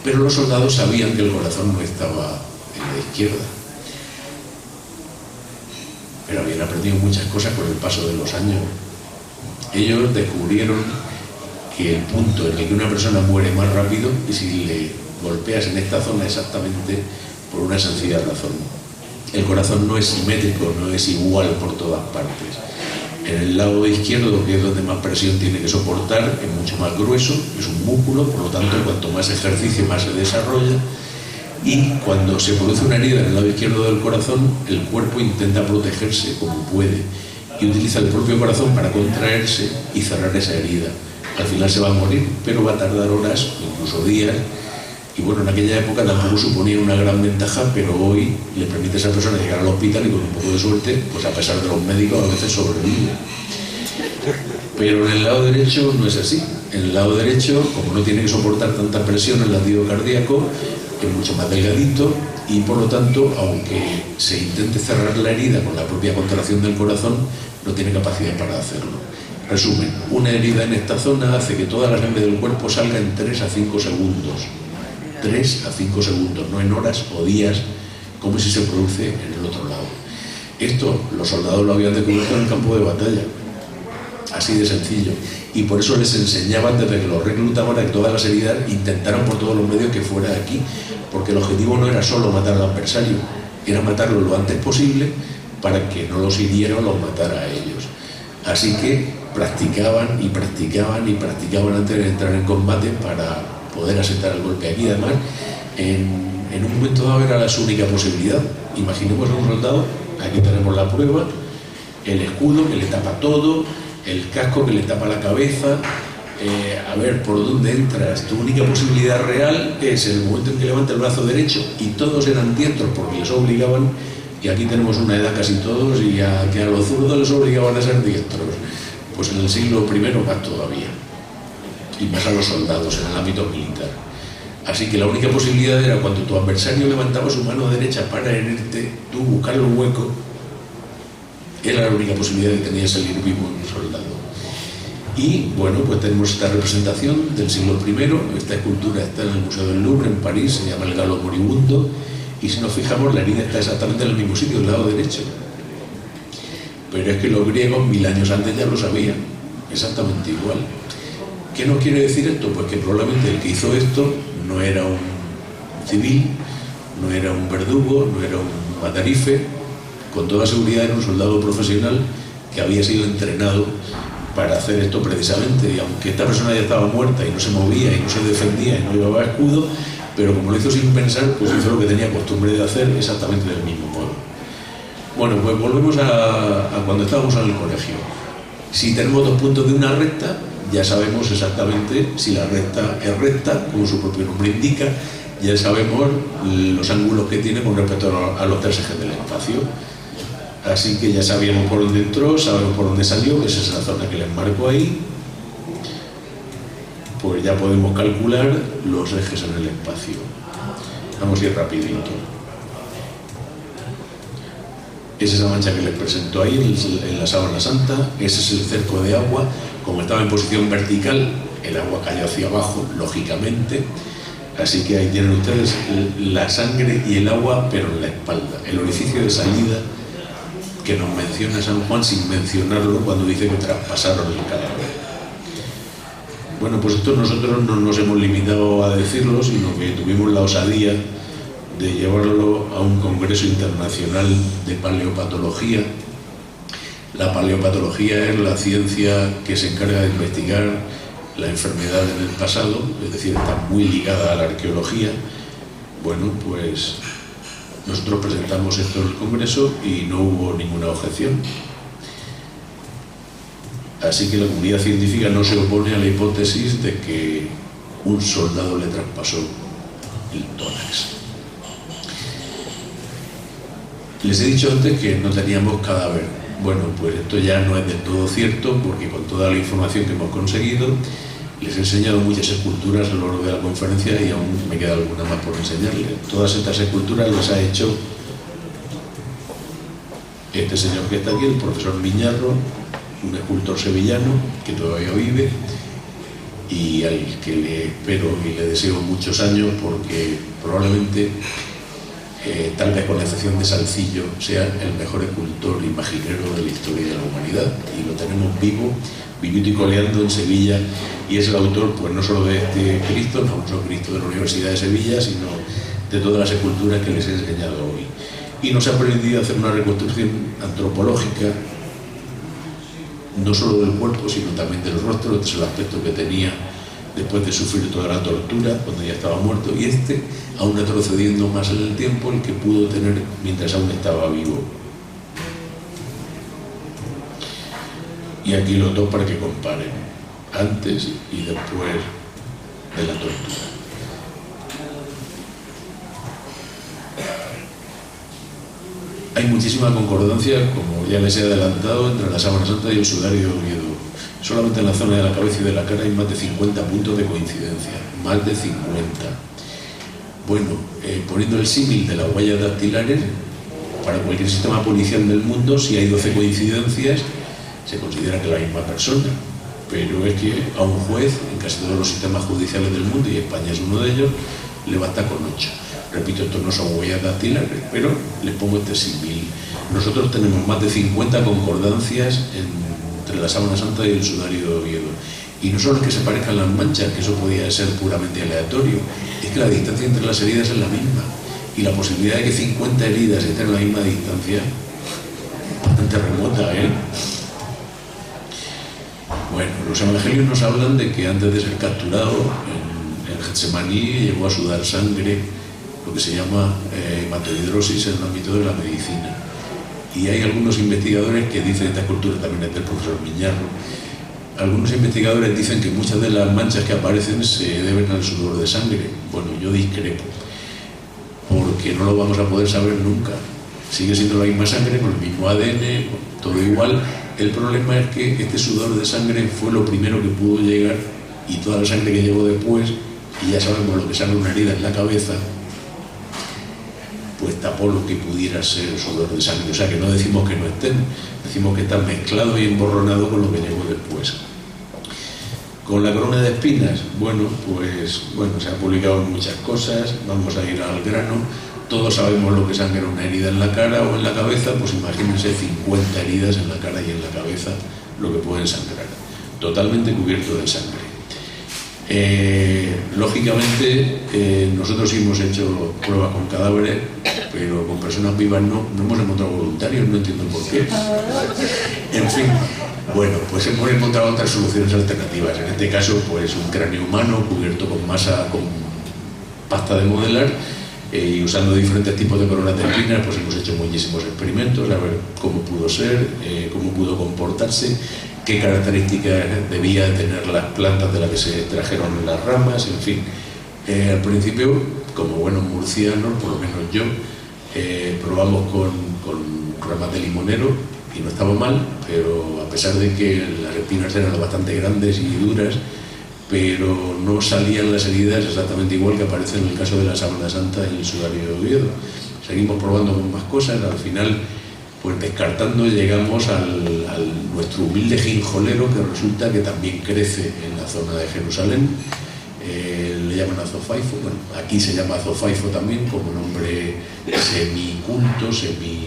Pero los soldados sabían que el corazón no estaba en la izquierda. Pero habían aprendido muchas cosas con el paso de los años. Ellos descubrieron que el punto en el que una persona muere más rápido es si le golpeas en esta zona exactamente por una sencilla razón. El corazón no es simétrico, no es igual por todas partes. En el lado izquierdo, que es donde más presión tiene que soportar, es mucho más grueso, es un músculo, por lo tanto, cuanto más ejercicio, más se desarrolla. Y cuando se produce una herida en el lado izquierdo del corazón, el cuerpo intenta protegerse como puede y utiliza el propio corazón para contraerse y cerrar esa herida. Al final se va a morir, pero va a tardar horas, incluso días. Y bueno, en aquella época tampoco suponía una gran ventaja, pero hoy le permite a esa persona llegar al hospital y con un poco de suerte, pues a pesar de los médicos, a veces sobrevive. Pero en el lado derecho no es así. En el lado derecho, como no tiene que soportar tanta presión el latido cardíaco, es mucho más delgadito y por lo tanto, aunque se intente cerrar la herida con la propia contracción del corazón, no tiene capacidad para hacerlo. Resumen, una herida en esta zona hace que toda la sangre del cuerpo salga en 3 a 5 segundos. 3 a 5 segundos, no en horas o días, como si se produce en el otro lado. Esto los soldados lo habían descubierto en el campo de batalla, así de sencillo. Y por eso les enseñaban desde que los reclutaban a que todas las heridas intentaran por todos los medios que fuera aquí, porque el objetivo no era solo matar al adversario, era matarlo lo antes posible para que no los hiriera o los matara a ellos. Así que practicaban y practicaban y practicaban antes de entrar en combate para poder asentar el golpe aquí. Además, en un momento dado era su única posibilidad. Imaginemos a un soldado, aquí tenemos la prueba, el escudo que le tapa todo, el casco que le tapa la cabeza, a ver por dónde entras. Tu única posibilidad real es el momento en que levanta el brazo derecho, y todos eran diestros porque les obligaban, y aquí tenemos una edad casi todos, y que a los zurdos les obligaban a ser diestros. Pues en el siglo I más todavía, y más a los soldados en el ámbito militar. Así que la única posibilidad era cuando tu adversario levantaba su mano derecha para herirte, tú buscar el hueco. Era la única posibilidad que tenía salir vivo un soldado. Y bueno, pues tenemos esta representación del siglo I. Esta escultura está en el Museo del Louvre en París, se llama el Galo Moribundo, y si nos fijamos la herida está exactamente en el mismo sitio, del lado derecho. Pero es que los griegos 1000 años antes ya lo sabían, exactamente igual. ¿Qué nos quiere decir esto? Pues que probablemente el que hizo esto no era un civil, no era un verdugo, no era un matarife, con toda seguridad era un soldado profesional que había sido entrenado para hacer esto precisamente, y aunque esta persona ya estaba muerta y no se movía y no se defendía y no llevaba escudo, pero como lo hizo sin pensar, pues hizo lo que tenía costumbre de hacer exactamente del mismo modo. Bueno, pues volvemos a cuando estábamos en el colegio. Si tenemos 2 puntos de una recta, ya sabemos exactamente si la recta es recta, como su propio nombre indica, ya sabemos los ángulos que tiene con respecto a los 3 ejes del espacio. Así que ya sabíamos por dónde entró, sabemos por dónde salió, que es esa zona que les marco ahí. Pues ya podemos calcular los ejes en el espacio. Vamos a ir rapidito. Es esa mancha que les presento ahí en la sábana santa. Ese es el cerco de agua. Como estaba en posición vertical, el agua cayó hacia abajo, lógicamente. Así que ahí tienen ustedes la sangre y el agua, pero en la espalda. El orificio de salida que nos menciona San Juan sin mencionarlo cuando dice que traspasaron el cadáver. Bueno, pues esto nosotros no nos hemos limitado a decirlo, sino que tuvimos la osadía de llevarlo a un congreso internacional de paleopatología. La paleopatología es la ciencia que se encarga de investigar la enfermedad en el pasado, es decir, está muy ligada a la arqueología. Bueno, pues nosotros presentamos esto en el congreso y no hubo ninguna objeción. Así que la comunidad científica no se opone a la hipótesis de que un soldado le traspasó el tórax. Les he dicho antes que no teníamos cadáver. Bueno, pues esto ya no es del todo cierto, porque con toda la información que hemos conseguido, les he enseñado muchas esculturas a lo largo de la conferencia y aún me queda alguna más por enseñarles. Todas estas esculturas las ha hecho este señor que está aquí, el profesor Miñarro, un escultor sevillano que todavía vive y al que le espero y le deseo muchos años, porque probablemente, tal vez con la excepción de Salcillo, sea el mejor escultor imaginero de la historia de la humanidad, y lo tenemos vivo, vivito y coleando en Sevilla, y es el autor pues no solo de este Cristo, el famoso Cristo de la Universidad de Sevilla, sino de todas las esculturas que les he enseñado hoy. Y nos ha permitido hacer una reconstrucción antropológica no solo del cuerpo, sino también del rostro. Este es el aspecto que tenía después de sufrir toda la tortura, cuando ya estaba muerto, y este, aún retrocediendo más en el tiempo, el que pudo tener mientras aún estaba vivo. Y aquí los dos para que comparen, antes y después de la tortura. Hay muchísima concordancia, como ya les he adelantado, entre la sábana santa y el sudario de Oviedo. Solamente en la zona de la cabeza y de la cara hay más de 50 puntos de coincidencia, más de 50. Bueno, poniendo el símil de las huellas dactilares, para cualquier sistema policial del mundo, si hay 12 coincidencias, se considera que es la misma persona. Pero es que a un juez, en casi todos los sistemas judiciales del mundo, y España es uno de ellos, le basta con 8. Repito, estos no son huellas dactilares, pero les pongo este símil. Nosotros tenemos más de 50 concordancias entre la sábana santa y el sudario de Oviedo. Y no solo es que se parezcan las manchas, que eso podía ser puramente aleatorio, es que la distancia entre las heridas es la misma. Y la posibilidad de que 50 heridas estén a la misma distancia, bastante remota, ¿eh? Bueno, los evangelios nos hablan de que antes de ser capturado en Getsemaní llegó a sudar sangre, lo que se llama hematohidrosis en el ámbito de la medicina. Y hay algunos investigadores que dicen, esta escultura también es del profesor Miñarro, algunos investigadores dicen que muchas de las manchas que aparecen se deben al sudor de sangre. Bueno, yo discrepo, porque no lo vamos a poder saber nunca. Sigue siendo la misma sangre, con el mismo ADN, todo igual. El problema es que este sudor de sangre fue lo primero que pudo llegar, y toda la sangre que llegó después, y ya sabemos lo que sale una herida en la cabeza, pues tapó lo que pudiera ser el sudor de sangre. O sea que no decimos que no estén, decimos que están mezclados y emborronados con lo que llegó después. Con la corona de espinas, bueno, se han publicado muchas cosas, vamos a ir al grano. Todos sabemos lo que sangra una herida en la cara o en la cabeza, pues imagínense 50 heridas en la cara y en la cabeza, lo que pueden sangrar, totalmente cubierto de sangre. Lógicamente, nosotros sí hemos hecho pruebas con cadáveres, pero con personas vivas no hemos encontrado voluntarios, no entiendo por qué. En fin, bueno, pues hemos encontrado otras soluciones alternativas. En este caso, pues un cráneo humano cubierto con masa, con pasta de modelar, y usando diferentes tipos de coronas de espinas, pues hemos hecho muchísimos experimentos a ver cómo pudo ser, cómo pudo comportarse, qué características debía tener las plantas de las que se extrajeron las ramas, en fin. Al principio, como buenos murcianos, por lo menos yo, probamos con ramas de limonero y no estaba mal, pero a pesar de que las espinas eran bastante grandes y duras, pero no salían las heridas exactamente igual que aparece en el caso de la sábana santa y el sudario de Oviedo. Seguimos probando con más cosas, al final, pues descartando, llegamos al nuestro humilde jinjolero, que resulta que también crece en la zona de Jerusalén. Le llaman azofaifo, bueno, aquí se llama azofaifo también, como nombre semiculto, semi-rural.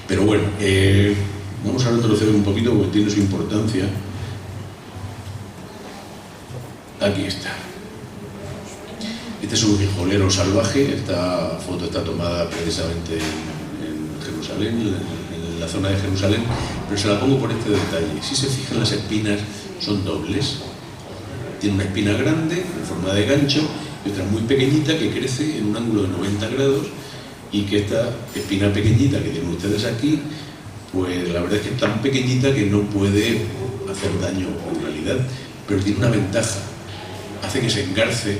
Pero bueno, vamos a retroceder un poquito porque tiene su importancia. Aquí está. Este es un frijolero salvaje. Esta foto está tomada precisamente en Jerusalén, en la zona de Jerusalén, pero se la pongo por este detalle. Si se fijan, las espinas son dobles. Tiene una espina grande, en forma de gancho, y otra muy pequeñita que crece en un ángulo de 90 grados, y que esta espina pequeñita que tienen ustedes aquí, pues la verdad es que es tan pequeñita que no puede hacer daño en realidad, pero tiene una ventaja. Hace que se engarce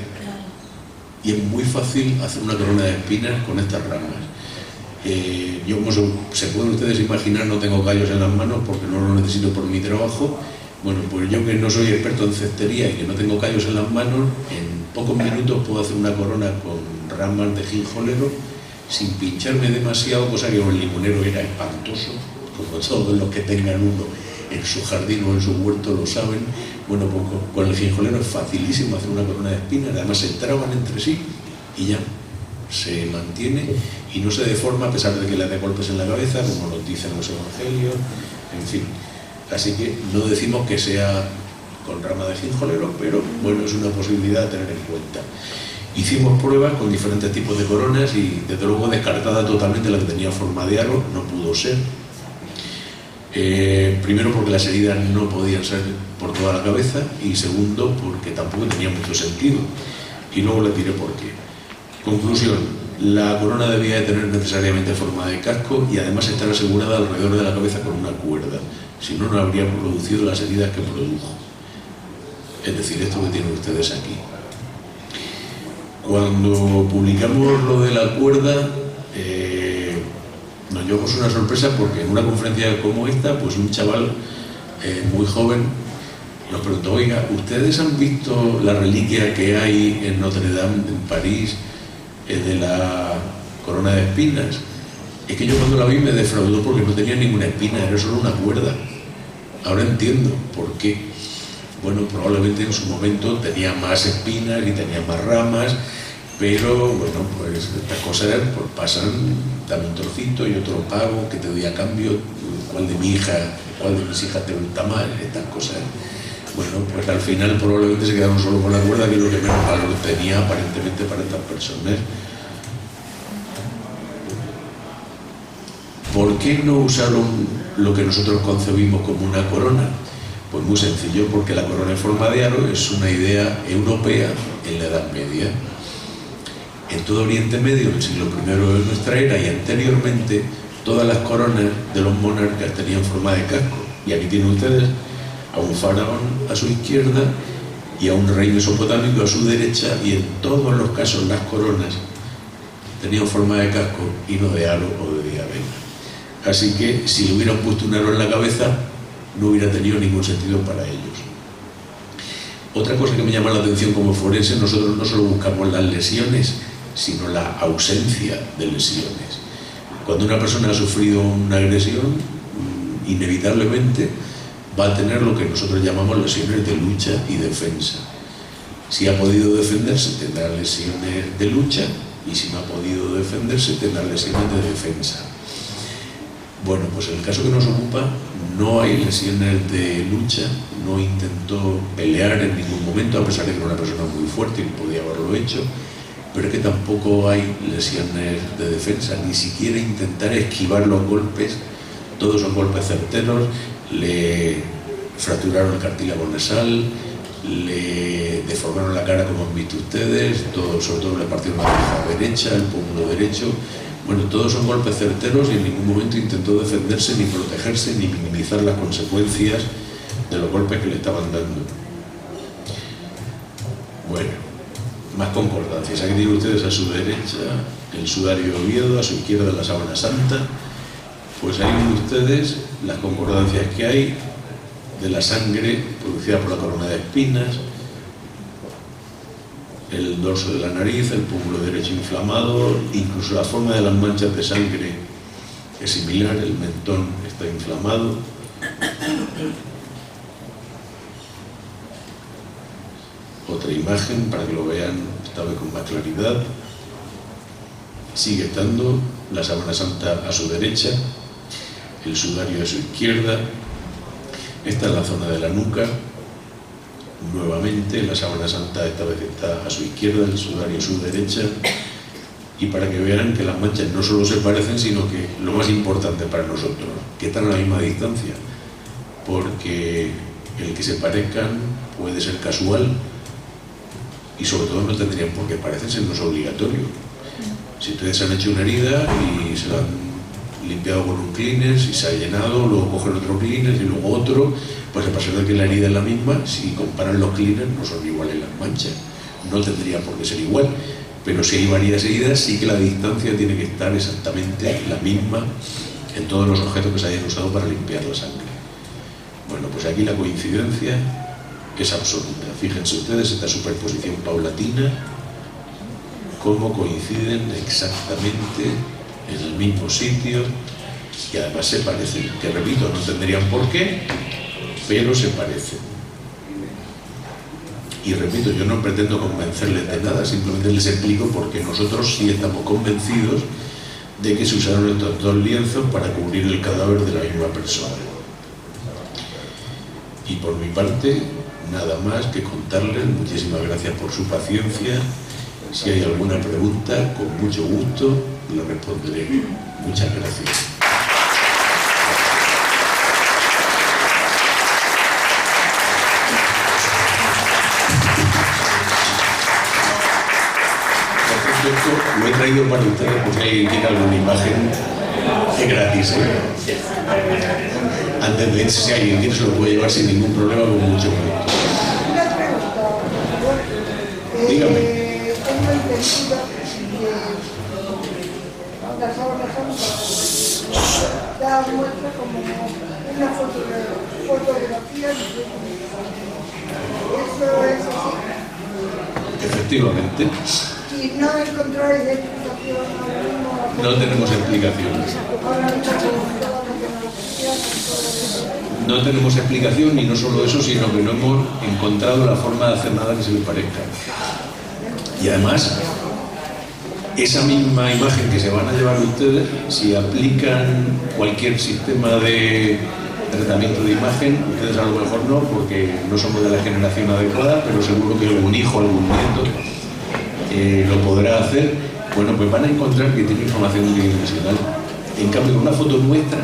y es muy fácil hacer una corona de espinas con estas ramas. Yo, como se pueden ustedes imaginar, no tengo callos en las manos porque no lo necesito por mi trabajo. Bueno, pues yo, que no soy experto en cestería y que no tengo callos en las manos, en pocos minutos puedo hacer una corona con ramas de jinjolero sin pincharme demasiado, cosa que con el limonero era espantoso, como todos los que tengan uno en su jardín o en su huerto lo saben. Bueno, pues con el jinjolero es facilísimo hacer una corona de espinas, además se traban entre sí y ya se mantiene y no se deforma, a pesar de que le dé golpes en la cabeza, como nos dicen los evangelios, en fin. Así que no decimos que sea con rama de jinjolero, pero bueno, es una posibilidad a tener en cuenta. Hicimos pruebas con diferentes tipos de coronas y desde luego descartada totalmente la que tenía forma de aro, no pudo ser. Primero porque las heridas no podían ser por toda la cabeza, y segundo porque tampoco tenía mucho sentido, y luego les diré por qué. Conclusión: la corona debía de tener necesariamente forma de casco y además estar asegurada alrededor de la cabeza con una cuerda, si no, no habría producido las heridas que produjo, es decir, esto que tienen ustedes aquí. Cuando publicamos lo de la cuerda, nos llevamos una sorpresa, porque en una conferencia como esta, pues un chaval muy joven nos preguntó: oiga, ¿ustedes han visto la reliquia que hay en Notre Dame, en París, de la corona de espinas? Es que yo cuando la vi me defraudó porque no tenía ninguna espina, era solo una cuerda. Ahora entiendo por qué. Bueno, probablemente en su momento tenía más espinas y tenía más ramas, pero bueno, pues estas cosas pues pasan, dame un trocito y otro pago, que te doy a cambio, cuál de mis hijas te gusta más, estas cosas. Bueno, pues al final probablemente se quedaron solo con la cuerda, que es lo que menos valor tenía aparentemente para estas personas. ¿Por qué no usaron lo que nosotros concebimos como una corona? Pues muy sencillo, porque la corona en forma de aro es una idea europea en la Edad Media. En todo Oriente Medio, en el siglo I de nuestra era y anteriormente, todas las coronas de los monarcas tenían forma de casco. Y aquí tienen ustedes a un faraón a su izquierda y a un rey mesopotámico a su derecha, y en todos los casos las coronas tenían forma de casco y no de halo o de diadema. Así que si le hubieran puesto un aro en la cabeza, no hubiera tenido ningún sentido para ellos. Otra cosa que me llama la atención como forense, nosotros no solo buscamos las lesiones, sino la ausencia de lesiones. Cuando una persona ha sufrido una agresión, inevitablemente va a tener lo que nosotros llamamos lesiones de lucha y defensa. Si ha podido defenderse, tendrá lesiones de lucha, y si no ha podido defenderse, tendrá lesiones de defensa. Bueno, pues en el caso que nos ocupa, no hay lesiones de lucha, no intentó pelear en ningún momento, a pesar de que era una persona muy fuerte y podía haberlo hecho, pero es que tampoco hay lesiones de defensa, ni siquiera intentar esquivar los golpes. Todos son golpes certeros. Le fracturaron el cartílago nasal, le deformaron la cara, como han visto ustedes, sobre todo le partieron la oreja derecha, el pómulo derecho. Bueno, todos son golpes certeros y en ningún momento intentó defenderse, ni protegerse, ni minimizar las consecuencias de los golpes que le estaban dando. Bueno, más concordancias. Aquí tienen ustedes a su derecha el sudario de Oviedo, a su izquierda la sábana santa. Pues ahí ven ustedes las concordancias que hay de la sangre producida por la corona de espinas, el dorso de la nariz, el pómulo derecho inflamado, incluso la forma de las manchas de sangre es similar, el mentón está inflamado. Otra imagen para que lo vean esta vez con más claridad. Sigue estando la sábana santa a su derecha, el sudario a su izquierda. Esta es la zona de la nuca. Nuevamente la sábana santa esta vez está a su izquierda, el sudario a su derecha. Y para que vean que las manchas no solo se parecen, sino que lo más importante para nosotros, que están a la misma distancia, porque el que se parezcan puede ser casual y sobre todo no tendrían por qué parecerse, no es obligatorio. Si ustedes se han hecho una herida y se la han limpiado con un cleaner, si se ha llenado, luego cogen otro cleaner y luego otro, pues a pesar de que la herida es la misma, si comparan los cleaners no son iguales las manchas, no tendría por qué ser igual, pero si hay varias heridas sí que la distancia tiene que estar exactamente la misma en todos los objetos que se hayan usado para limpiar la sangre. Bueno, pues aquí la coincidencia es absoluta. Fíjense ustedes esta superposición paulatina, cómo coinciden exactamente en el mismo sitio y además se parecen, que repito, no tendrían por qué, pero se parecen. Y repito, yo no pretendo convencerles de nada, simplemente les explico porque nosotros sí estamos convencidos de que se usaron estos dos lienzos para cubrir el cadáver de la misma persona. Y por mi parte, nada más que contarles, muchísimas gracias por su paciencia. Si hay alguna pregunta, con mucho gusto lo responderé. Muchas gracias. Lo he traído para ustedes porque alguien quiere alguna imagen, es gratis, ¿eh? Antes de irse, si alguien quiere se lo puede llevar sin ningún problema, con mucho gusto. Una pregunta, Dígame. Tengo entendido que la sábana santa da muestra como una fotografía. ¿Eso es así? Efectivamente. Y no encontráis explicación alguna. No tenemos explicaciones. Ahora mismo con toda la tecnología, No tenemos explicación y no solo eso, sino que no hemos encontrado la forma de hacer nada que se le parezca. Y además, esa misma imagen que se van a llevar ustedes, si aplican cualquier sistema de tratamiento de imagen, ustedes a lo mejor no, porque no somos de la generación adecuada, pero seguro que algún hijo, algún nieto lo podrá hacer. Bueno, pues van a encontrar que tiene información tridimensional. En cambio, con una foto nuestra,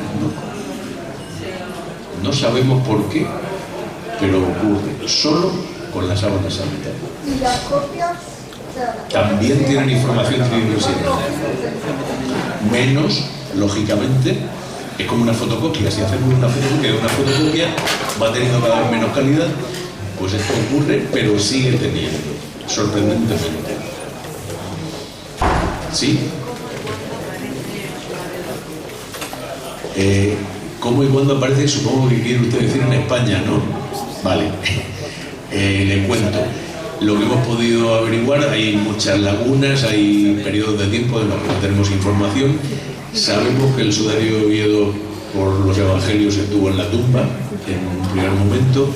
no sabemos por qué, pero ocurre solo con la sábana santa. ¿Y las copias? también tienen información tridimensional. Menos, lógicamente, es como una fotocopia. Si hacemos una fotocopia de una fotocopia, va teniendo cada vez menos calidad. Pues esto ocurre, pero sigue teniendo, sorprendentemente. ¿Sí? ¿Cómo y cuándo aparece? Supongo que quiere usted decir en España, ¿no? Vale. Le cuento. Lo que hemos podido averiguar, hay muchas lagunas, hay periodos de tiempo de los que no tenemos información. Sabemos que el sudario de Oviedo, por los evangelios, estuvo en la tumba en un primer momento.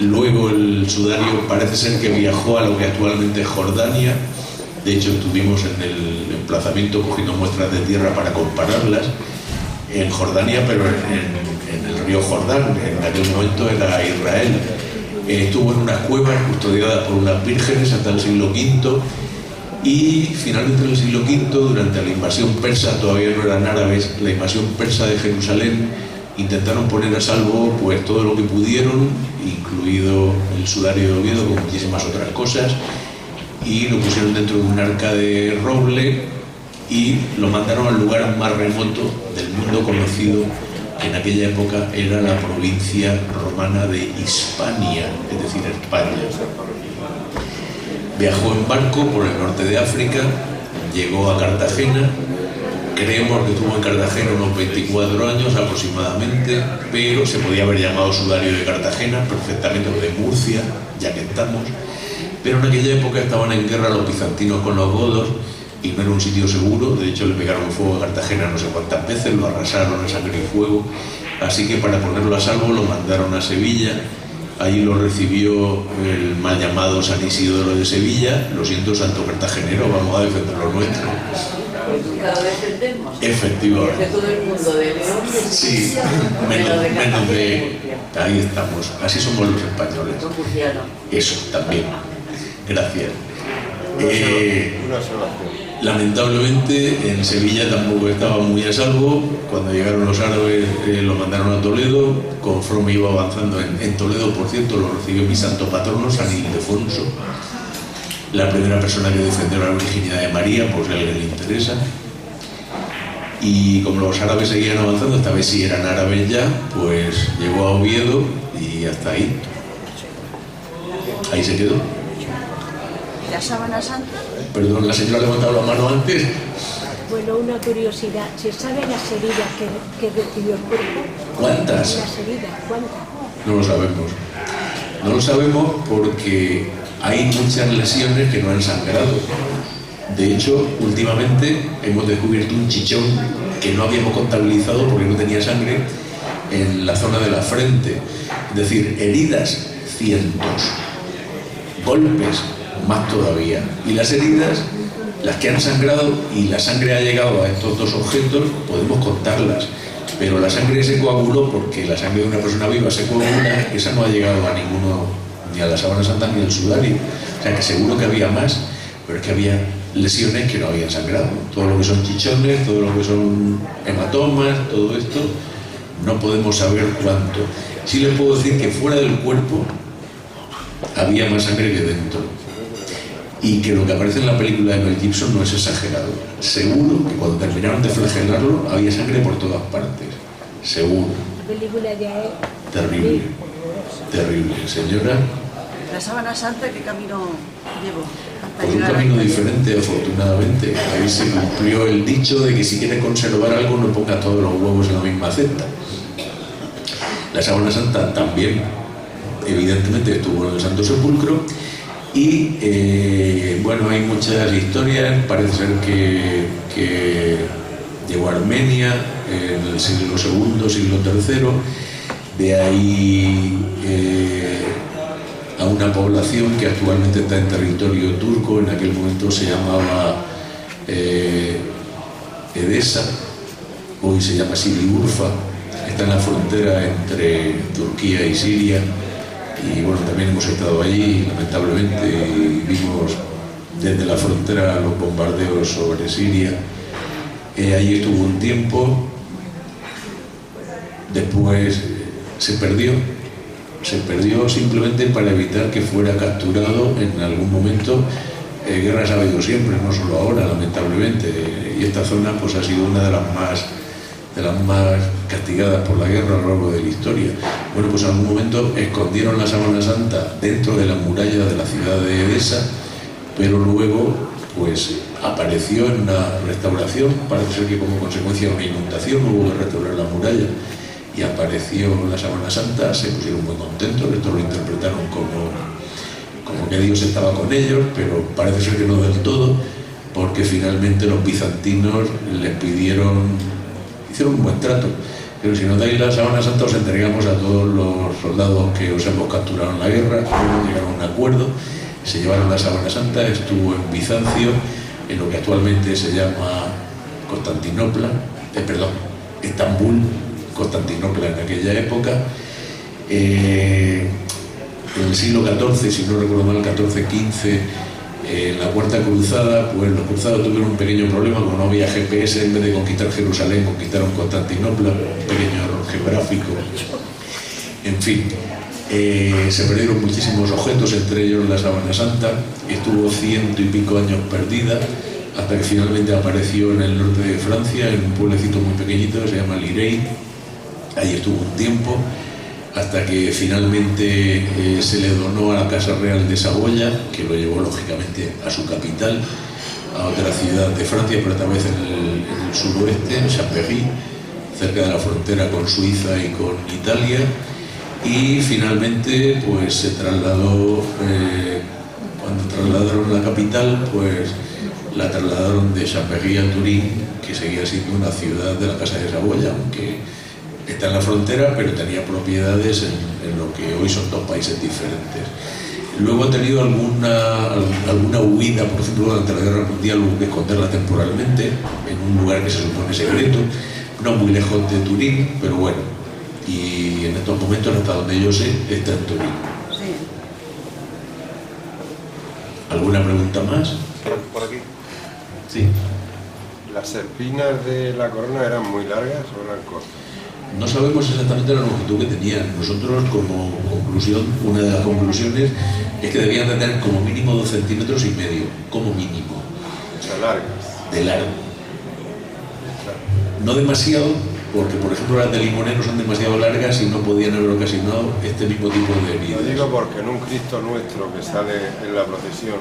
Luego el sudario parece ser que viajó a lo que actualmente es Jordania. De hecho, estuvimos en el emplazamiento cogiendo muestras de tierra para compararlas. En Jordania, pero en el río Jordán, en aquel momento era Israel. Estuvo en unas cuevas custodiadas por unas vírgenes hasta el siglo V, y finalmente en el siglo V, durante la invasión persa, todavía no eran árabes, la invasión persa de Jerusalén, intentaron poner a salvo pues todo lo que pudieron, incluido el sudario de Oviedo, con muchísimas otras cosas, y lo pusieron dentro de un arca de roble y lo mandaron al lugar más remoto del mundo conocido, que en aquella época era la provincia romana de Hispania, es decir, España. Viajó en barco por el norte de África, llegó a Cartagena. Creemos que estuvo en Cartagena unos 24 años aproximadamente, pero se podía haber llamado sudario de Cartagena perfectamente, o de Murcia, ya que estamos. Pero en aquella época estaban en guerra los bizantinos con los godos y no era un sitio seguro. De hecho, le pegaron fuego a Cartagena no sé cuántas veces, lo arrasaron a sangre y fuego. Así que para ponerlo a salvo lo mandaron a Sevilla. Allí lo recibió el mal llamado San Isidoro de Sevilla. Lo siento, santo cartagenero, vamos a defender lo nuestro. Cada vez defendemos. Efectivamente. De todo el mundo, de León. Sí, menos de... Ahí estamos, así somos los españoles. Eso, también. Gracias. Lamentablemente en Sevilla tampoco estaba muy a salvo. Cuando llegaron los árabes lo mandaron a Toledo. Conforme iba avanzando en Toledo, por cierto, lo recibió mi santo patrono, San Ildefonso, la primera persona que defendió la virginidad de María, por si a alguien le interesa. Y como los árabes seguían avanzando, esta vez sí eran árabes ya, pues llegó a Oviedo y hasta ahí. Ahí se quedó. ¿La sábana santa? Perdón, la señora ha levantado la mano antes. Bueno, una curiosidad. ¿Se sabe las heridas que recibió el cuerpo? ¿Cuántas? Las heridas, ¿cuántas? No lo sabemos. No lo sabemos porque hay muchas lesiones que no han sangrado. De hecho, últimamente hemos descubierto un chichón que no habíamos contabilizado porque no tenía sangre en la zona de la frente. Es decir, heridas, cientos. Golpes, más todavía. Y las heridas, las que han sangrado y la sangre ha llegado a estos dos objetos, podemos contarlas. Pero la sangre se coaguló porque la sangre de una persona viva se coagula, esa no ha llegado a ninguno, ni a la sábana santa ni al sudario. O sea que seguro que había más, pero es que había lesiones que no habían sangrado. Todo lo que son chichones, todo lo que son hematomas, todo esto, no podemos saber cuánto. Sí les puedo decir que fuera del cuerpo había más sangre que dentro. Y que lo que aparece en la película de Mel Gibson no es exagerado. Seguro que cuando terminaron de flagelarlo había sangre por todas partes. Seguro. La película ya es... Terrible. Terrible. Señora. ¿La sábana santa qué camino llevó? Por un camino diferente, afortunadamente. Ahí se cumplió el dicho de que si quieres conservar algo no pongas todos los huevos en la misma cesta. La sábana santa también, evidentemente, estuvo en el Santo Sepulcro. Y bueno, hay muchas historias. Parece ser que llegó a Armenia en el siglo II, siglo III. De ahí a una población que actualmente está en territorio turco. En aquel momento se llamaba Edesa, hoy se llama Siliurfa. Está en la frontera entre Turquía y Siria. Y bueno, también hemos estado allí, lamentablemente, y vimos desde la frontera los bombardeos sobre Siria. Allí estuvo un tiempo, después se perdió simplemente para evitar que fuera capturado en algún momento guerras ha habido siempre, no solo ahora, lamentablemente, y esta zona pues ha sido una de las más castigadas por la guerra a lo largo de la historia. Bueno, pues en algún momento escondieron la Sábana Santa dentro de las murallas de la ciudad de Edesa, pero luego pues apareció en una restauración, parece ser que como consecuencia de una inundación hubo que restaurar la muralla y apareció la Sábana Santa, se pusieron muy contentos, esto lo interpretaron como que Dios estaba con ellos, pero parece ser que no del todo, porque finalmente los bizantinos les hicieron un buen trato. Pero si nos dais la Sábana Santa os entregamos a todos los soldados que os hemos capturado en la guerra, luego llegaron a un acuerdo, se llevaron la Sábana Santa, estuvo en Bizancio, en lo que actualmente se llama Estambul, Constantinopla en aquella época. En el siglo XIV, si no recuerdo mal, XIV-XV, en la Cuarta Cruzada, pues los cruzados tuvieron un pequeño problema, como no había GPS, en vez de conquistar Jerusalén, conquistaron Constantinopla, un pequeño error geográfico. En fin, se perdieron muchísimos objetos, entre ellos la Sábana Santa, estuvo 100 y pico años perdida, hasta que finalmente apareció en el norte de Francia, en un pueblecito muy pequeñito que se llama Lirey. Ahí estuvo un tiempo, hasta que finalmente se le donó a la Casa Real de Saboya, que lo llevó lógicamente a su capital, a otra ciudad de Francia, pero esta vez en el suroeste, en Chambéry, cerca de la frontera con Suiza y con Italia, y finalmente pues se trasladó, cuando trasladaron la capital, pues la trasladaron de Chambéry a Turín, que seguía siendo una ciudad de la Casa de Saboya, aunque está en la frontera, pero tenía propiedades en lo que hoy son dos países diferentes. Luego ha tenido alguna huida, por ejemplo, durante la Guerra Mundial hubo que esconderla temporalmente en un lugar que se supone secreto, no muy lejos de Turín, pero bueno, y en estos momentos, hasta donde yo sé, está en Turín. Sí. ¿Alguna pregunta más? Por aquí. Sí. ¿Las serpinas de la corona eran muy largas o eran cortas? No sabemos exactamente la longitud que tenían. Nosotros, como conclusión, una de las conclusiones es que debían de tener como mínimo 2,5 centímetros, como mínimo. O sea, largas. De largo. Claro. No demasiado, porque por ejemplo las de Limonero son demasiado largas y no podían haber ocasionado este mismo tipo de heridas. Lo digo porque en un Cristo nuestro que sale en la procesión,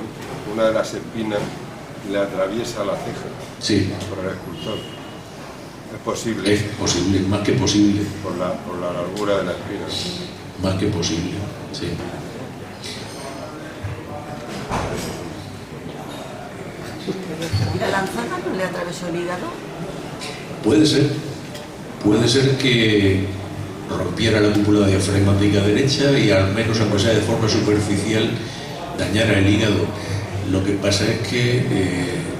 una de las espinas le atraviesa la ceja. Sí. Por el escultor. Es posible. Es posible, más que posible. Por la largura de la espina. Más que posible, sí. ¿Y la lanzada no le atravesó el hígado? Puede ser que rompiera la cúpula diafragmática derecha y al menos, aunque sea de forma superficial, dañara el hígado. Lo que pasa es que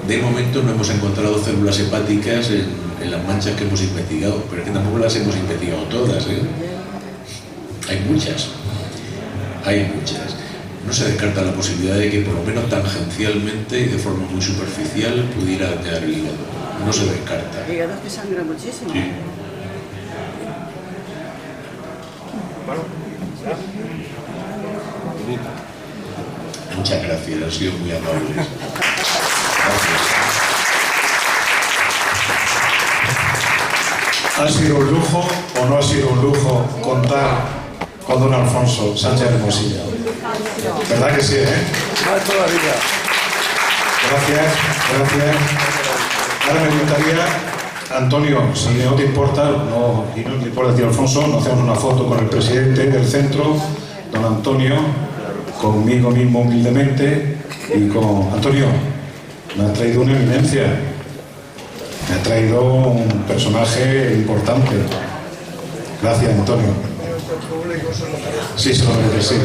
de momento no hemos encontrado células hepáticas en las manchas que hemos investigado, pero es que tampoco las hemos investigado todas, ¿eh? Hay muchas. No se descarta la posibilidad de que por lo menos tangencialmente y de forma muy superficial pudiera dañar el hígado. No se descarta. El hígado es que sangra muchísimo. Sí. Muchas gracias, han sido muy amables. Gracias. ¿Ha sido un lujo o no ha sido un lujo contar con don Alfonso Sánchez de Mosilla? ¿Verdad que sí, Más todavía. Gracias. Ahora me gustaría, Antonio, si no te importa, y no te importa, tío Alfonso, nos hacemos una foto con el presidente del centro, don Antonio, conmigo mismo humildemente, y con Antonio, me ha traído una eminencia. Me ha traído un personaje importante. Gracias, Antonio. Sí, se lo merece, sí.